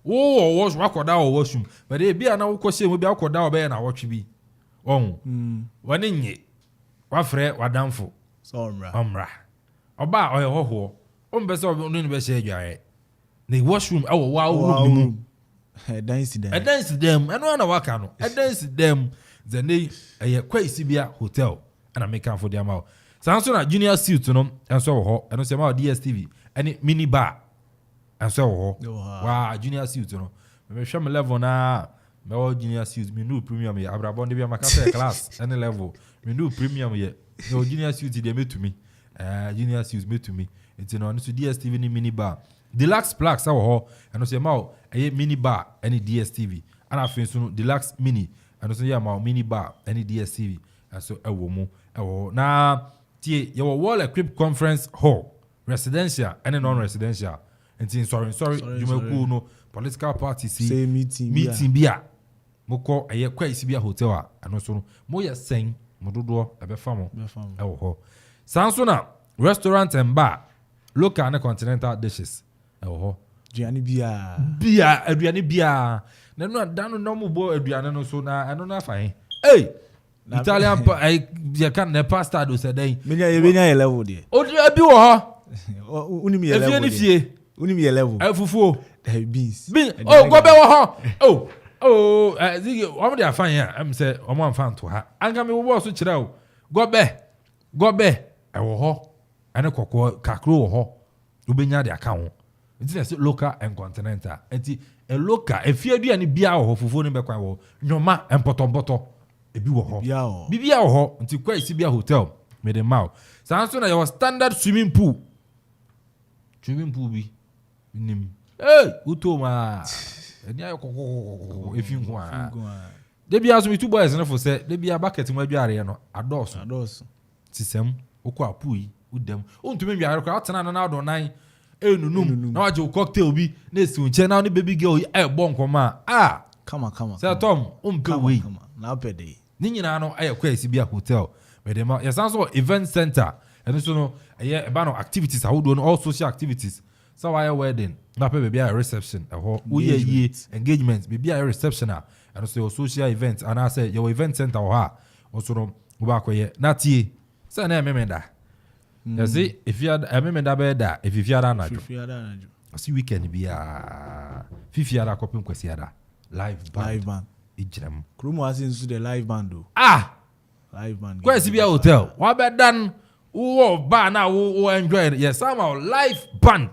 wash wakoda washroom but e bia na wokose mu bia wakoda obe na wotwe bi wani nye wafre wadanfo omra oba oyehoho ombese obi no be she adwae na washroom ewo wa room dance them eno na waka no dance them then they Kwaisibia hotel and I make am for them out sanso na junior suite no enso wo ho eno se ma DSTV any mini bar enso wo ho wa junior suite no me hwe me level na me wo junior suite me no premium ye abrabon de bia maka class any level me no premium ye no junior suite de me to me junior suite me to me it's no so DSTV ni mini bar Deluxe Plaques awo ho eno se ma mini bar any DSTV and afin so Deluxe Mini eno se ya ma mini bar any DSTV so ewo mu ewo na tie ye wo wall equip conference hall residential and non residential and sorry jumaku no political party see meeting bia moko Kwaisibia hotel a eno so no mo ye sen mododo ebe famo ewo ho sanso na restaurant and bar local and continental dishes ewo aduane aduane bia na no dano no mo bo aduane no so na eno na fa Italian ya kan ne pasta do se den menya ye level de o bi wo ho unim ye level de unim ye level afufuo beans go be wo ho zigi o de afan ya am se o mo amfan to ha anga me wo so kire o go be ewo ho ane kokko kakro wo ho ubenya de aka ho nti local and continental nti a local efie aduane bia wo ho fufuo ni be kwan wo nyoma empotompoto ebi wo ho bibia wo ho nti Kwaisibia hotel me de mau sanso na your standard swimming pool bi nim utoma eni ayo kokko efi nko a de bia so mi two boys na for say de bia bucket mu aduare no adoso tisem okọ apu yi udem ontumi biare kwa atena na ado nan enunum na waje cocktail bi na esi unche na baby girl bo nkoma kama say Tom umpe we na pede ni nyina no Kwaisibia hotel we dem ya sanso event center and so no eba no activities ahodo no all social activities so why wedding na pe baby reception we engagement baby reception and so social events and I say your event center also no ba koye na tie say na memenda you see if you had memenda be da if you had na see weekend bia fifia da kopim kwasiada live band ijram kromo asin the live band do live band Kwaisibia hotel wa be dan wo ba na wo enjoy yes somehow live band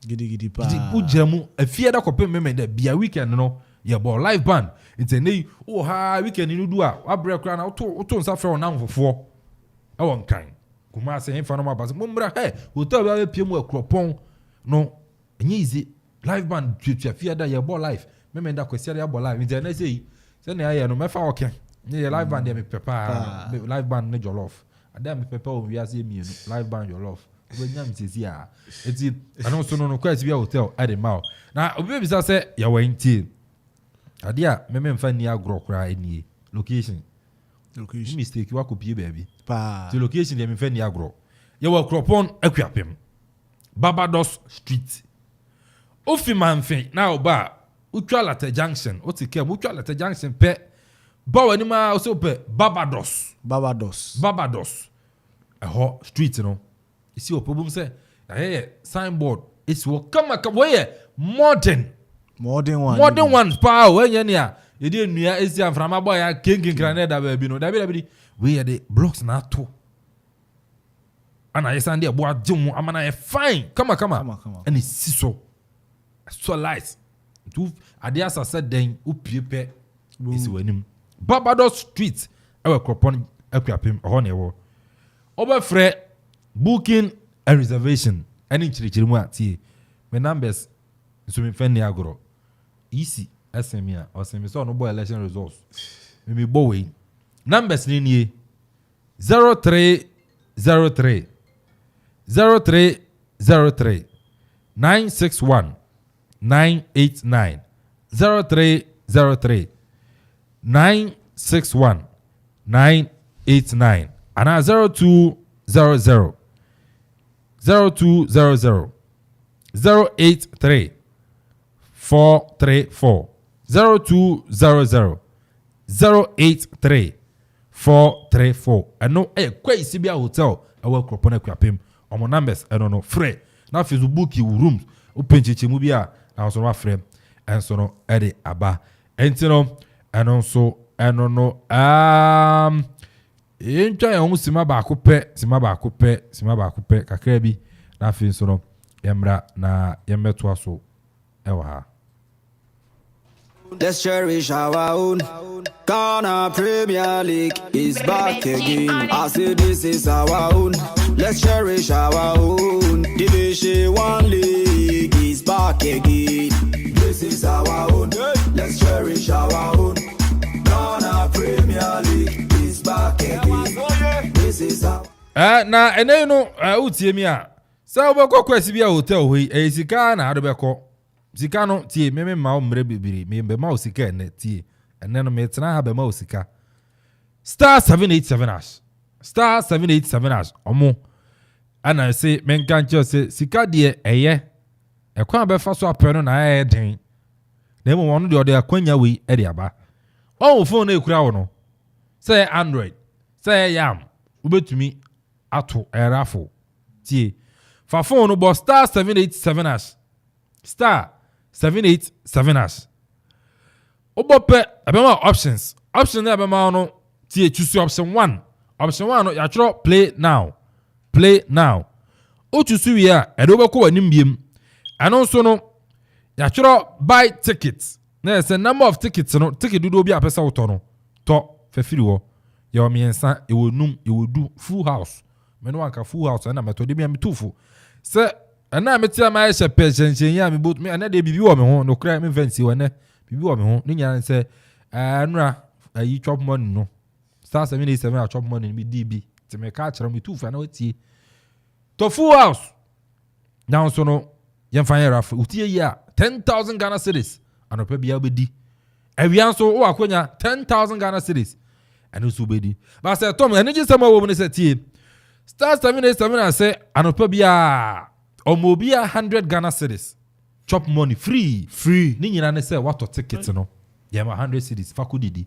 gidi pa ujemu afia da kopim memenda bia weekend no ye bo live band it's a nay weekend no do a wa break na auto nsa frɛ na mfofo ewon kan kuma se hemfa no mabase mumbra hotel ba pie mu Akropong no enye easy live band twetwa fia da ye bo live memenda kwasiada bo live nti na sei se na ye no mefa okay ye live band me pepa live band ne jollof adam me pepa o wiase mienu live band jollof wenya mtezi a eti ano so no Kwaisibia hotel ademao na obi bisa se ya wanti adia mememfa ni agro kra enie location mistake wa kopie baby the location dem memfa ni agro ye wa Akropong-Akuapem Barbados Street Ofi manfe na oba utwa Latte Junction o ti ke utwa Latte Junction pe bawo ni ma o so pe Barbados eho street no isi o problem say signboard isi wo kama we modern ones pa we nya ni a ye de nua esi amframa boy ya kenkin granada da ba bi no da bi we the blocks na to ana yesa ndi ebo agye amana ye fine kama and isi so light tu ade asase den opiepe isi wanim Barbados street ewe Akropong-Akuapem ho na ewo obefre booking a reservation any chirichiri mu atie my numbers so me fan ni agoro easy sm ya o sm so no boy election results me bo we numbers ni 0303 0303 961 989 0303 961 989 and 0200 0200 083 434 0200 083 434 and no kwai sibia hotel awa Akropong-Akuapem omo numbers no free na Facebook rooms open chichi mu bia na so wa free and so no ede aba entino eno so eno no entwa ya sima ba akopɛ kakra bi na afi so no yemra na yemeto aso ewa ha. Let's cherish our own. Ghana Premier League is back again. I say this is our own. Let's cherish our own. Division 1 League is back again. This is our own. Let's cherish our own. Ghana Premier League is back again. This is our na ene no utie mi a sa obekọ kwesi bia hotel hoi esika na adobekọ sika no tie me ma o mre bibiri me be ma o sika ene tie ene no me tena ha be ma o sika star 787 hash omo ana se menka nche se sika de eye ekwan be fa so apeno na eye den na emo wono de ode akwanya wi e de aba o phone na ekura wo no say Android say yam ubetumi ato erafo tie fa phone no bo star 787 hash star 787 hash obope abema options na abema no tie choose option 1 no ya chro play now o choose wi a edo beko wanim biem ano so no ya chro buy tickets na say number of tickets no ticket do bi apesa wo to no to fa firi wo ya o miensa e wonum e wodu full house meno anka full house na metode bi am tufu se ana metia ma ye pension ya me both me ana de bibi wo me ho no kra me fancy wona bibi wo me ho ni nya se anura yi chop money no star 787 a chop money bi db te me ka kira me tufu na wetie to full house now so no yen fan rafa utie ya 10,000 Ghana cedis anopa bia obedi awian so o akonya 10,000 Ghana cedis anu so obedi ba say tom energy sama wo me say tie star 787 I say anopa bia omobia 100 Ghana cedis chop money free ni nyina ne say what ticket no ya ma 100 cedis fakudidi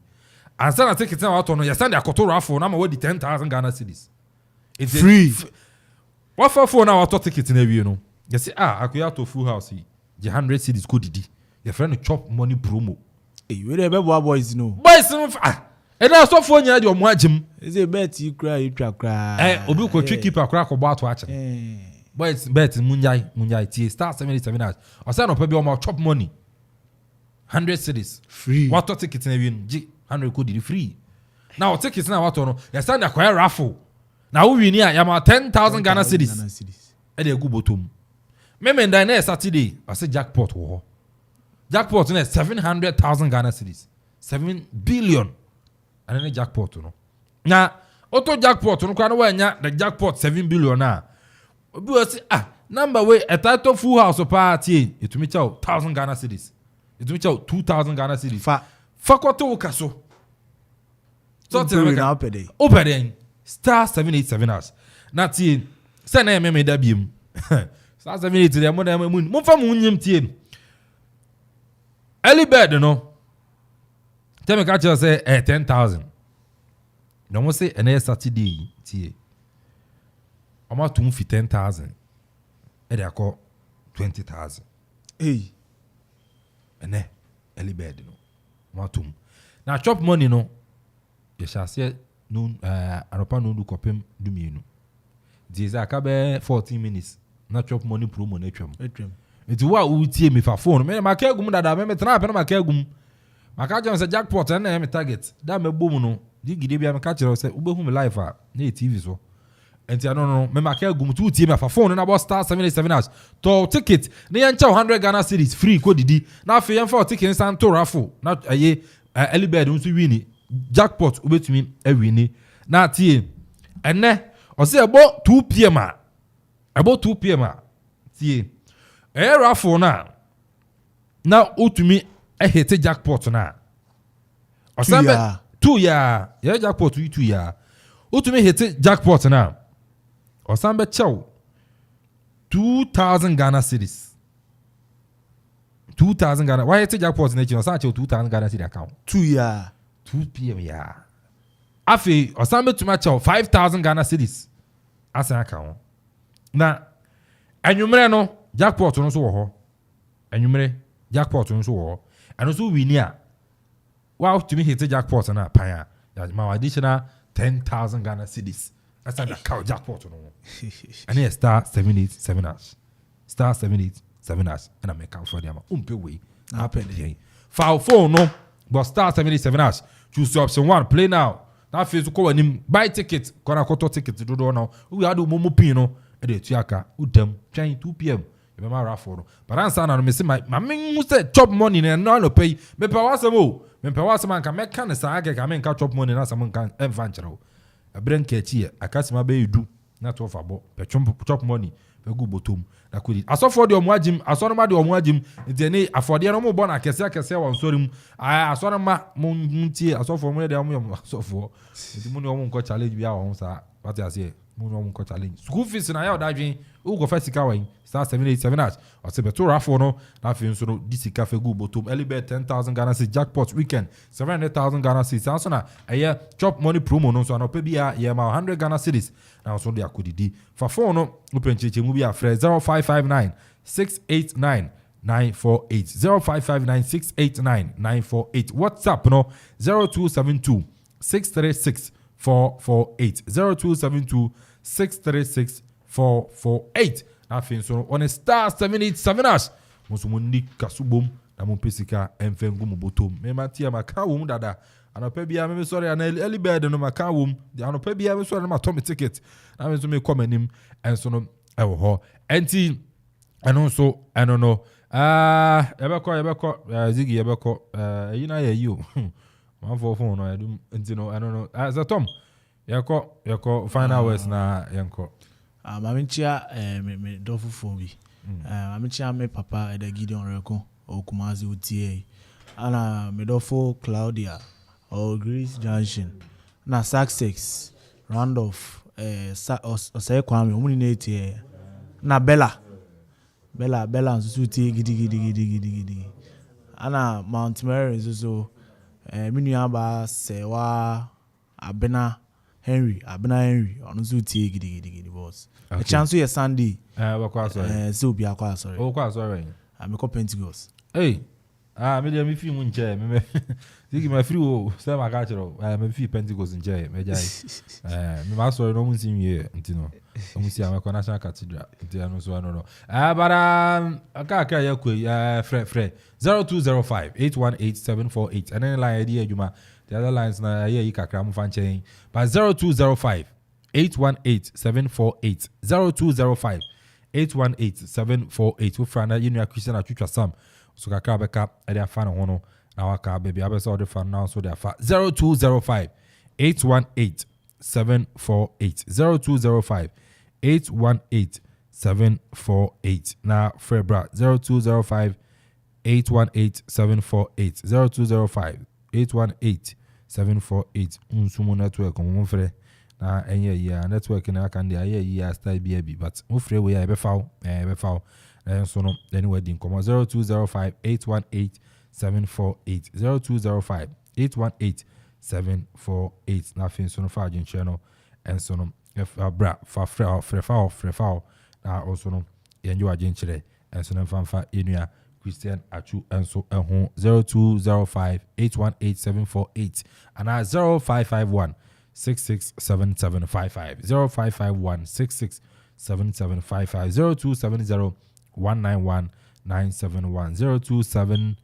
ansa na ticket na what no ya send akoto raffle na ma wadi 10,000 Ghana cedis it's free what for phone na what ticket na wi no you say akoya to full house the 100 cedis kudidi your friend chop money promo we dey be boys no and I saw for your mwajim. Is a bet you cry, you cry. Obi ko tricky pa crack about to watch. Boys bet munyai T star 787 hours. I said no pe be o chop money. 100 cedis free. What ticket na win? 100 code free. Now tickets na what no? You stand acquire raffle. Now we win here ya ma 10,000 Ghana cedis. E dey go bottom. Me ndan na Saturday, I say jackpot wo. Jackpot na 700,000 Ghana cedis. 7 billion. And then jackpot no. Na auto jackpot no kwa no wanya the jackpot 7 billion na. Obi say number way a title full house party it me chow 1,000 Ghana cedis. It me chow 2,000 Ghana cedis. Fa kwato kaso. So tell me open star 787 hours. Na tie say na me da biem. Star 787 mo da mun fa mu nyim tie. early bird no tell me catch you say 10,000 no mo say ene Saturday tie ama tum fi 10,000 e dey call 20,000 ene early bird no ma tum na chop money no ye shall say no anopa no du kopem du mienu diza ka be 14 minutes na chop money promo na twam enti wa utie me fa phone me ma ka gum dada me tena pe na ma ka gum ma ka jam say jackpot na me target da me bom no di gide bia me ka kire say ubehu me live a na TV so enti no me ma ka gum tu utie me fa phone na boss star 787 to ticket na yan cha 100 Ghana cedis free ko didi na afi yan for ticket san to raffle na aye early bird nso wini jackpot ubetumi awini na tie enne o say about 2 p.m. About 2 p.m. tie raffle na utumi hit jackpot na o say 2 ya jackpot 2 ya utumi hit jackpot na o sambe chow 2,000 Ghana cedis 2,000 Ghana why hit jackpot na chino sa chow 2,000 Ghana cedis account 2 p.m. ya afi o sambe tuma chow 5,000 Ghana cedis asa account na anwumre no jackpot no so wo ho anwumre jackpot no so wo ho eno so wini a wow to me hit jackpot na pan ya ma additional 10,000 Ghana cedis asa da cow jackpot no and star 787 hash star 787 hash and I make out for them umpe we happen here file phone no but star 787 hash choose option 1 play now na face ko wanim buy ticket kona koto ticket do now we had momo pin no e dey tuaka udam twan 2 p.m. you remember raffle no but answer na me say my me say chop money na no pay me pa wasem anka me kan sa aga ka me nka chop money na sam nka envanchero abren kechi akasima be edu na to fabo pe chop money pe gu botom na kudi asofo de omwagim asonoma de omwagim ntene afode no mo bo na kese won sorim asonoma muntie asofo mo de am asofo ntimo ne omo nko challenge bia won sa pati ase mo no nko challenge school fees na ya odadwen u go fasika wan star 787 hash o se beto rafo no na fi nso no disika fe gu botom early bet 10,000 Ghana cedis jackpot weekend 700,000 Ghana cedis so na eye chop money promo no so na pe bia ye ma 100 Ghana cedis na so de akodidi fa phone no opencheche mu bia frɛ 0559 689 948 0559 689 948 WhatsApp no 0272 636 448 0272 636 448 na fin so on a star 787 hash musu mundi kasubom na mo pesika enfengu mu botom me matia maka wo dada anopa bia me sorry ana early bird no maka wo de anopa bia me sorry na matom ticket na me so me come anim enso no ewo ho enti eno so eno no yebeko zigi yebeko yina ye you Amanfo phone no edum enti no eno no zatom yeko final words na yenko Mamichia me dofu fobi. Mamichia me papa eda Gideon Reko o Kumazi utie. Ana me dofu Claudia or Grace Junction. Na success round of osay kwame omuni netie. Na Bella nsusu tie gidi. Ana Mount Mary nsusu minu aba sewa abena Henry on so tie gidi boss. A chance you Sunday. So be akwa sorry. Oh, kwa sorry. I'm a Pentecost. Hey. Me dey me fi mu nche me. Digi me free o, say ma ka chero. Me fi Pentecost nche me jai. Me ma sorry no mu nsim ye ntino. O mu si amekọ National Cathedral. Nti anu so no. Bara aka ya kwe frɛ 0205 818 748 and then line idea adwuma. The other lines na here you kakra mu fanchen. But 0205 818 748 0205 818 748 wo frana yenu Christian atwitwa sam so kakra beka e dey fa na ho no na waka baby abesa o fa now so dey fa 0205 818 748 0205 818 748 na Febra 0205 818 748 0205 818 748 unsumo network mo frɛ na enye ya network na aka ndi aye ya style bi but mo frɛ we ya be faw so no anyway din komo 0205 818 748 0205 818 748 na fin so no fa agin channel and so no bra fa frefa na also no yenjo agin chire and so no fa enua Christian Achu and so 0205 818 748 and 0551 667755 0551 667755 0270 191 971 0270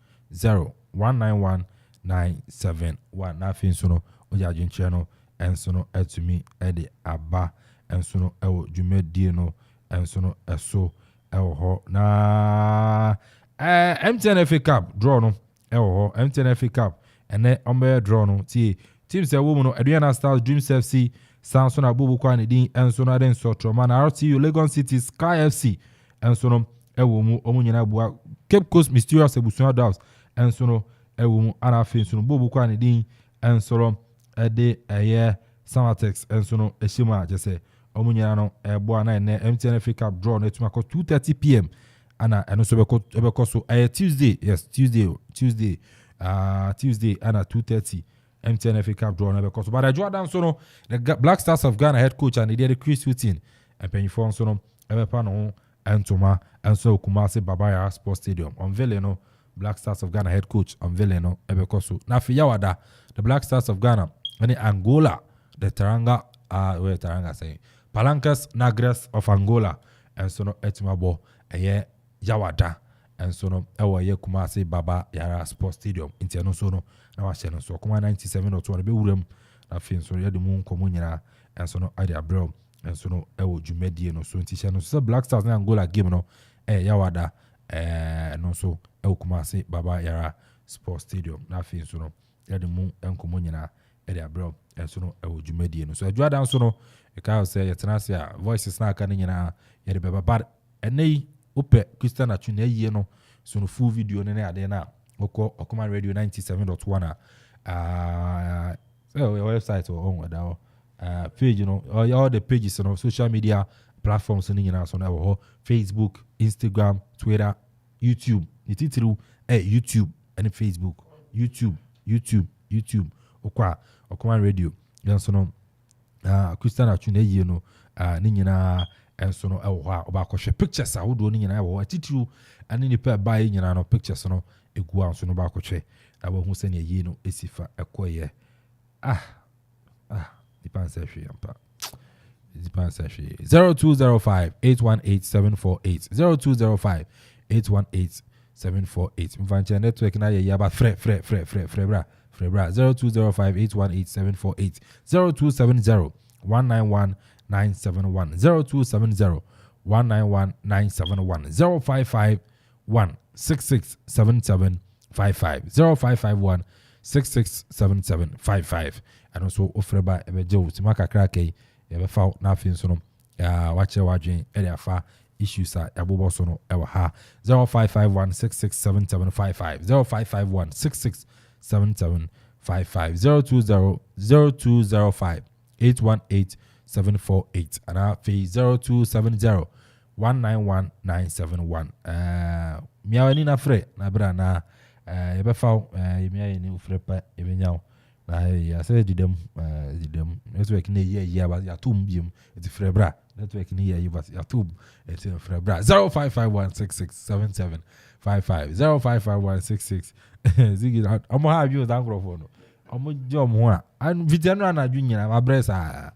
191 971 na fin so no ojajin channel and so no etumi ede aba and so no ewo dwumadi no and so no eso ewo ho na MTN FA Cup draw no ewo ho MTN FA Cup ene ombe draw no tie team say wo no Aduana Stars Dreams FC Samson Abubu kwa ne din enso no den so Troma na RTU Lagos City Sky FC enso no ewo mu omunyina bua Cape Coast Mysterious Ebusuan Dogs enso no ewo mu ana fin so no Bubu kwa ne din enso no ede eye Samatex enso no eshima jese omunyina no ebo na ne MTN FA Cup draw no etuma ko 2:30 p.m. ana eno so beko so Tuesday Tuesday ana 2:30 MTN FA Cup draw na beko so but Jordan so no the Black Stars of Ghana head coach and the Chris Whitting and penifon so no ebepa no entoma enso Kumasi Babaya Sports Stadium unveiling no Black Stars of Ghana head coach unveiling no ebeko so na fi yawada the Black Stars of Ghana and Angola the Taranga where Taranga say Palancas Negras of Angola and so no etimabo eye yawada and so no ewa ye Kumasi Baba Yara Sports Stadium inti no so no na wa no so Okoman 97.1 be wurem na fin so ye de mu nkomo nyina and so no ade abro and so no ewo dwumedie no so inti no so Black Stars na Angola game no yawada no so ewo Kumasi Baba Yara Sports Stadium na fin so no ye de mu nkomo nyina ade abro and so no ewo dwumedie no so adwada so no e ka say yetenasia voices na aka nyina ye de baba bad enei ope Christian Achu na yie no so no full video ne ade na oko Okoman Radio 97.1 website or on that page, you know, all the pages on social media platforms ni nyina so na wo Facebook, Instagram, Twitter, YouTube. It through YouTube and Facebook, YouTube okwa Okoman Radio. Then so no Christian Achu na yie no ni nyina and so no ewa oba kwhwe pictures a wodo ni nyina ewa titru ani ni pe buy nyina no pictures no egu an so no ba kwhwe na wo hu se ne yi no esifa ekoye depends if ampa depends if 0205 818 748 0205 818 748 mvanche network na ye ya ba fre bra 0205 818 748 0270 191 971 0270 191 971 0551 667755 0551 667755 and also ofreba ebejo timaka krake ebefa na afin so no wache wadwen ere afa issues a yabobo so no ewa ha 0551 667755 0551 667755 0205 818 748 and our fee 0270 191 971 miawani na fre na bra na ebefa miaye ni ufre pa ebenyaw na ya say didem network na ye ba ya tum biem eti fre bra network ni ye ba ya tum eti fre bra 0551667755 055166 zigi omo ha bi o dan microphone omo jom ho a an video na adwunyina ma bresa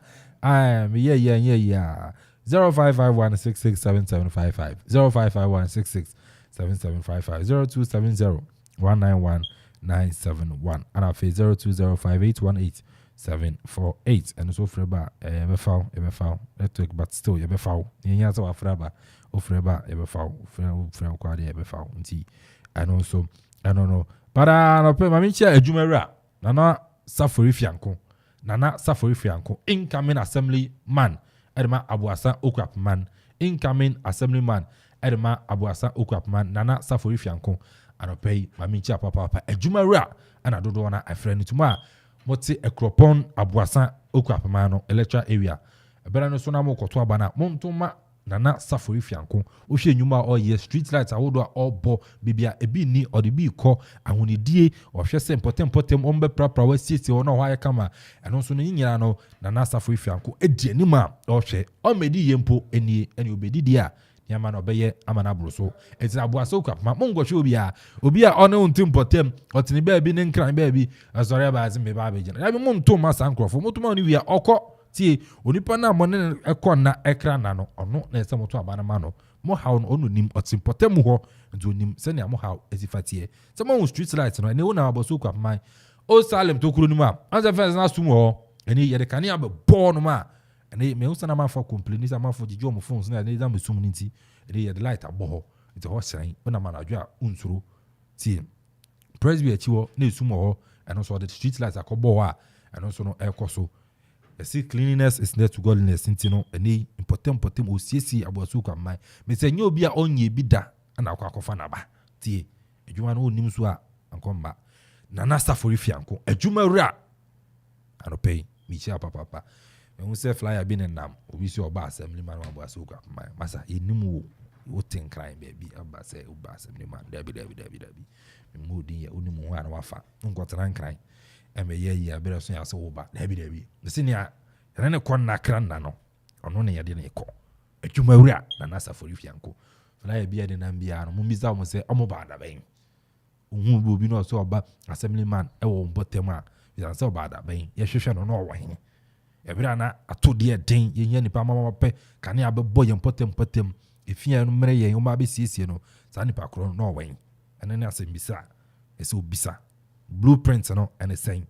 yeah. 0551667755 0551667755 0270 191 971 and our face 0205 748 and so freba ebefa network but still ebefa nyanya so afraba ofreba ebefa friend kwade ebefa nti and also I don't know but no pe mami chia adwumara nana safori fianko incoming assemblyman Edma Abuasa Akuapem incoming assemblyman Edma Abuasa Akuapem Nana Safori Fianko anopei mamichi papa ejumara ana dodo na afrani tuma moti Akropong-Akuapem no electoral area ebera no so na mo koto abana montoma Nana Safori Fianko ohwe nyuma oyɛ street lights awodo a ɔbɔ bibia ebi ni ɔde bi kɔ ahonidie ɔhwɛ sɛ potem ɔmbe prapra wasiesie ɔno hɔ ayɛ kama ɛno nso no nyina no Nana Safori Fianko edi anim a ɔhwɛ ɔmedi yempo enie ɛne obedi die a nyama na ɔbɛyɛ amana bro so ɛtina aboaso kwapma mongohwe obi a ɔne untim potem ɔtene baabi ne nkran baabi asɔre abaaze me ba abegyina ya bi monto ma sankrofo motoma no wi a ɔkɔ tie onipa na mo ne ekɔ na ekra na no ɔno na ɛsɛ moto abana ma no mo haw no ɔno nim ɔtempɔtɛm hɔ nti onim sɛnea mo haw esifatie sɛ mo street light no ɛne wo na aboso kwapman o Salem to kuro nim a anza fɛs na sum hɔ ɛne yɛde kane abɛbɔ no ma ɛne me usana ma fa complain sa ma fo gigi ɔmo phones na ɛne da me sum nti ɛne yɛde light abɔ hɔ nti hɔ hyerɛn wo na ma na adwo a unsuro tie presby akyi hɔ na esum hɔ ɛno so ɔde street light akɔbɔ hɔ a ɛno so no ɛkɔ so. See, cleanliness is next to godliness. Sintino, any important OCC abosuka mai. Me say nyo bia onye bida ana kwa kofana ba. Tie, ejuma no nim so a ankomba. Nana Safori Fianko, ejuma ra. Ano pay, mi chia papa. Me hu say flyer bi nenam, obi si oba assembly man abosuka mai. Masa enimu wo tin crime baby aba say oba assembly man. Dabi. Me mu din ya onimu ho ana wafa. Nkotran crime. Ye abere so ya so wo ba dabi senia ne kon na kran na no ono ne yede ne ko adwuma wura na Nana Safori Fianko fly bia de na bia no mumisa mo se omo ba da ben ohu bo bi no so oba assembly man e wo botem a ya so ba da ben ye hwehwe no no wo hen ebere na ato de den ye nya nipa mama pe kane abebo ye potem efia no mere ye o ma be siesie no sa nipa kro no wo hen ene ne asembisa ese obisa blueprint no and saying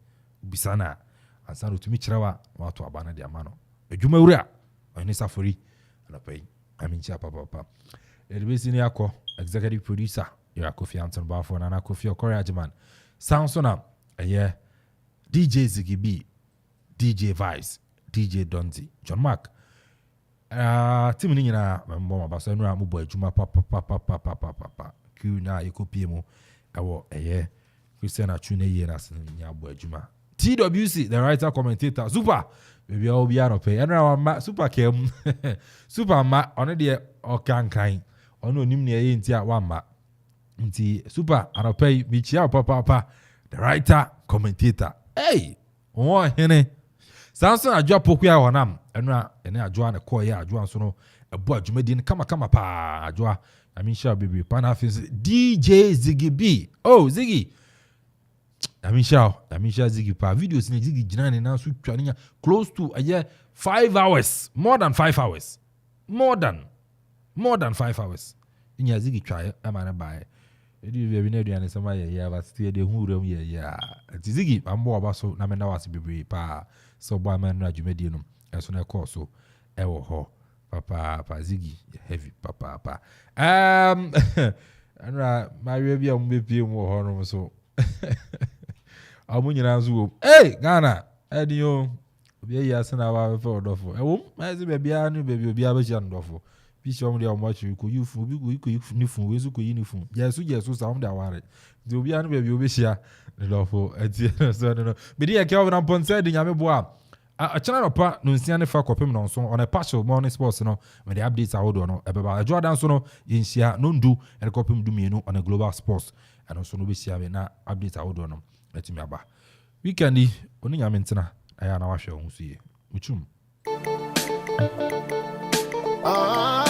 bisana ansano tumi kyerɛwa wato abana de amano adwuma wura Nana Safori anapay amincha papa edebesi ni akɔ executive producer Akuffo Anton Bafo na Akuffo Okoriajiman Samsona ɛyɛ DJ Ziggy B DJ Vice DJ Donzi John Mark team ni nyina mbɔ mabaso no ambo adwuma papa kuna ekopie mu ɛwɔ ɛyɛ Christian Achune yeras nya bo adwuma TWC the writer commentator super baby obi anope enra ma super kem super ma ono de okankan ono onim ne ye ntia wa ma nti super anope bi chia papa the writer commentator hey wo hene Samson adwa pokua honam enra ene adwa ne ko ye adwa so no ebo adwuma di kama pa adwa amisha baby panafis DJ Ziggy B oh Ziggy Amisha Ziggy pa videos ni Ziggy jinane na so twaninya close to 5 hours more than 5 hours more than 5 hours inya Ziggy twa amana bae edi be na aduane sama ye ba stie de hu ram ye ya ati Ziggy ambo aba so na mena wase bebre pa so bo amana na adwumadi no eso na call so ewo ho papa Ziggy heavy papa anra mawe bia mo bepie mu ho no so amunyina nso hey Ghana ediyo obi ya sana wa fe odofo ewom mazi bebia no bebi obi abehia ndofo bi shom de omochi ko yufu bi ko yufu ni fun wezu ko yini fun yesu sa da ware de obi anu bebi obehia ndofo ati so no bidi ya Kelvin Amponsah Addi nyame boa a channel pa no nsia ne fa kopem no so on a partial morning sports no with the updates awodo no ebeba Jordan so no yensia no ndu e kopem du mienu on a global sports and also no be sia na updates awodo no letimi aba weekend oni nyame ntena aya na wahwe ho so ye uchum ah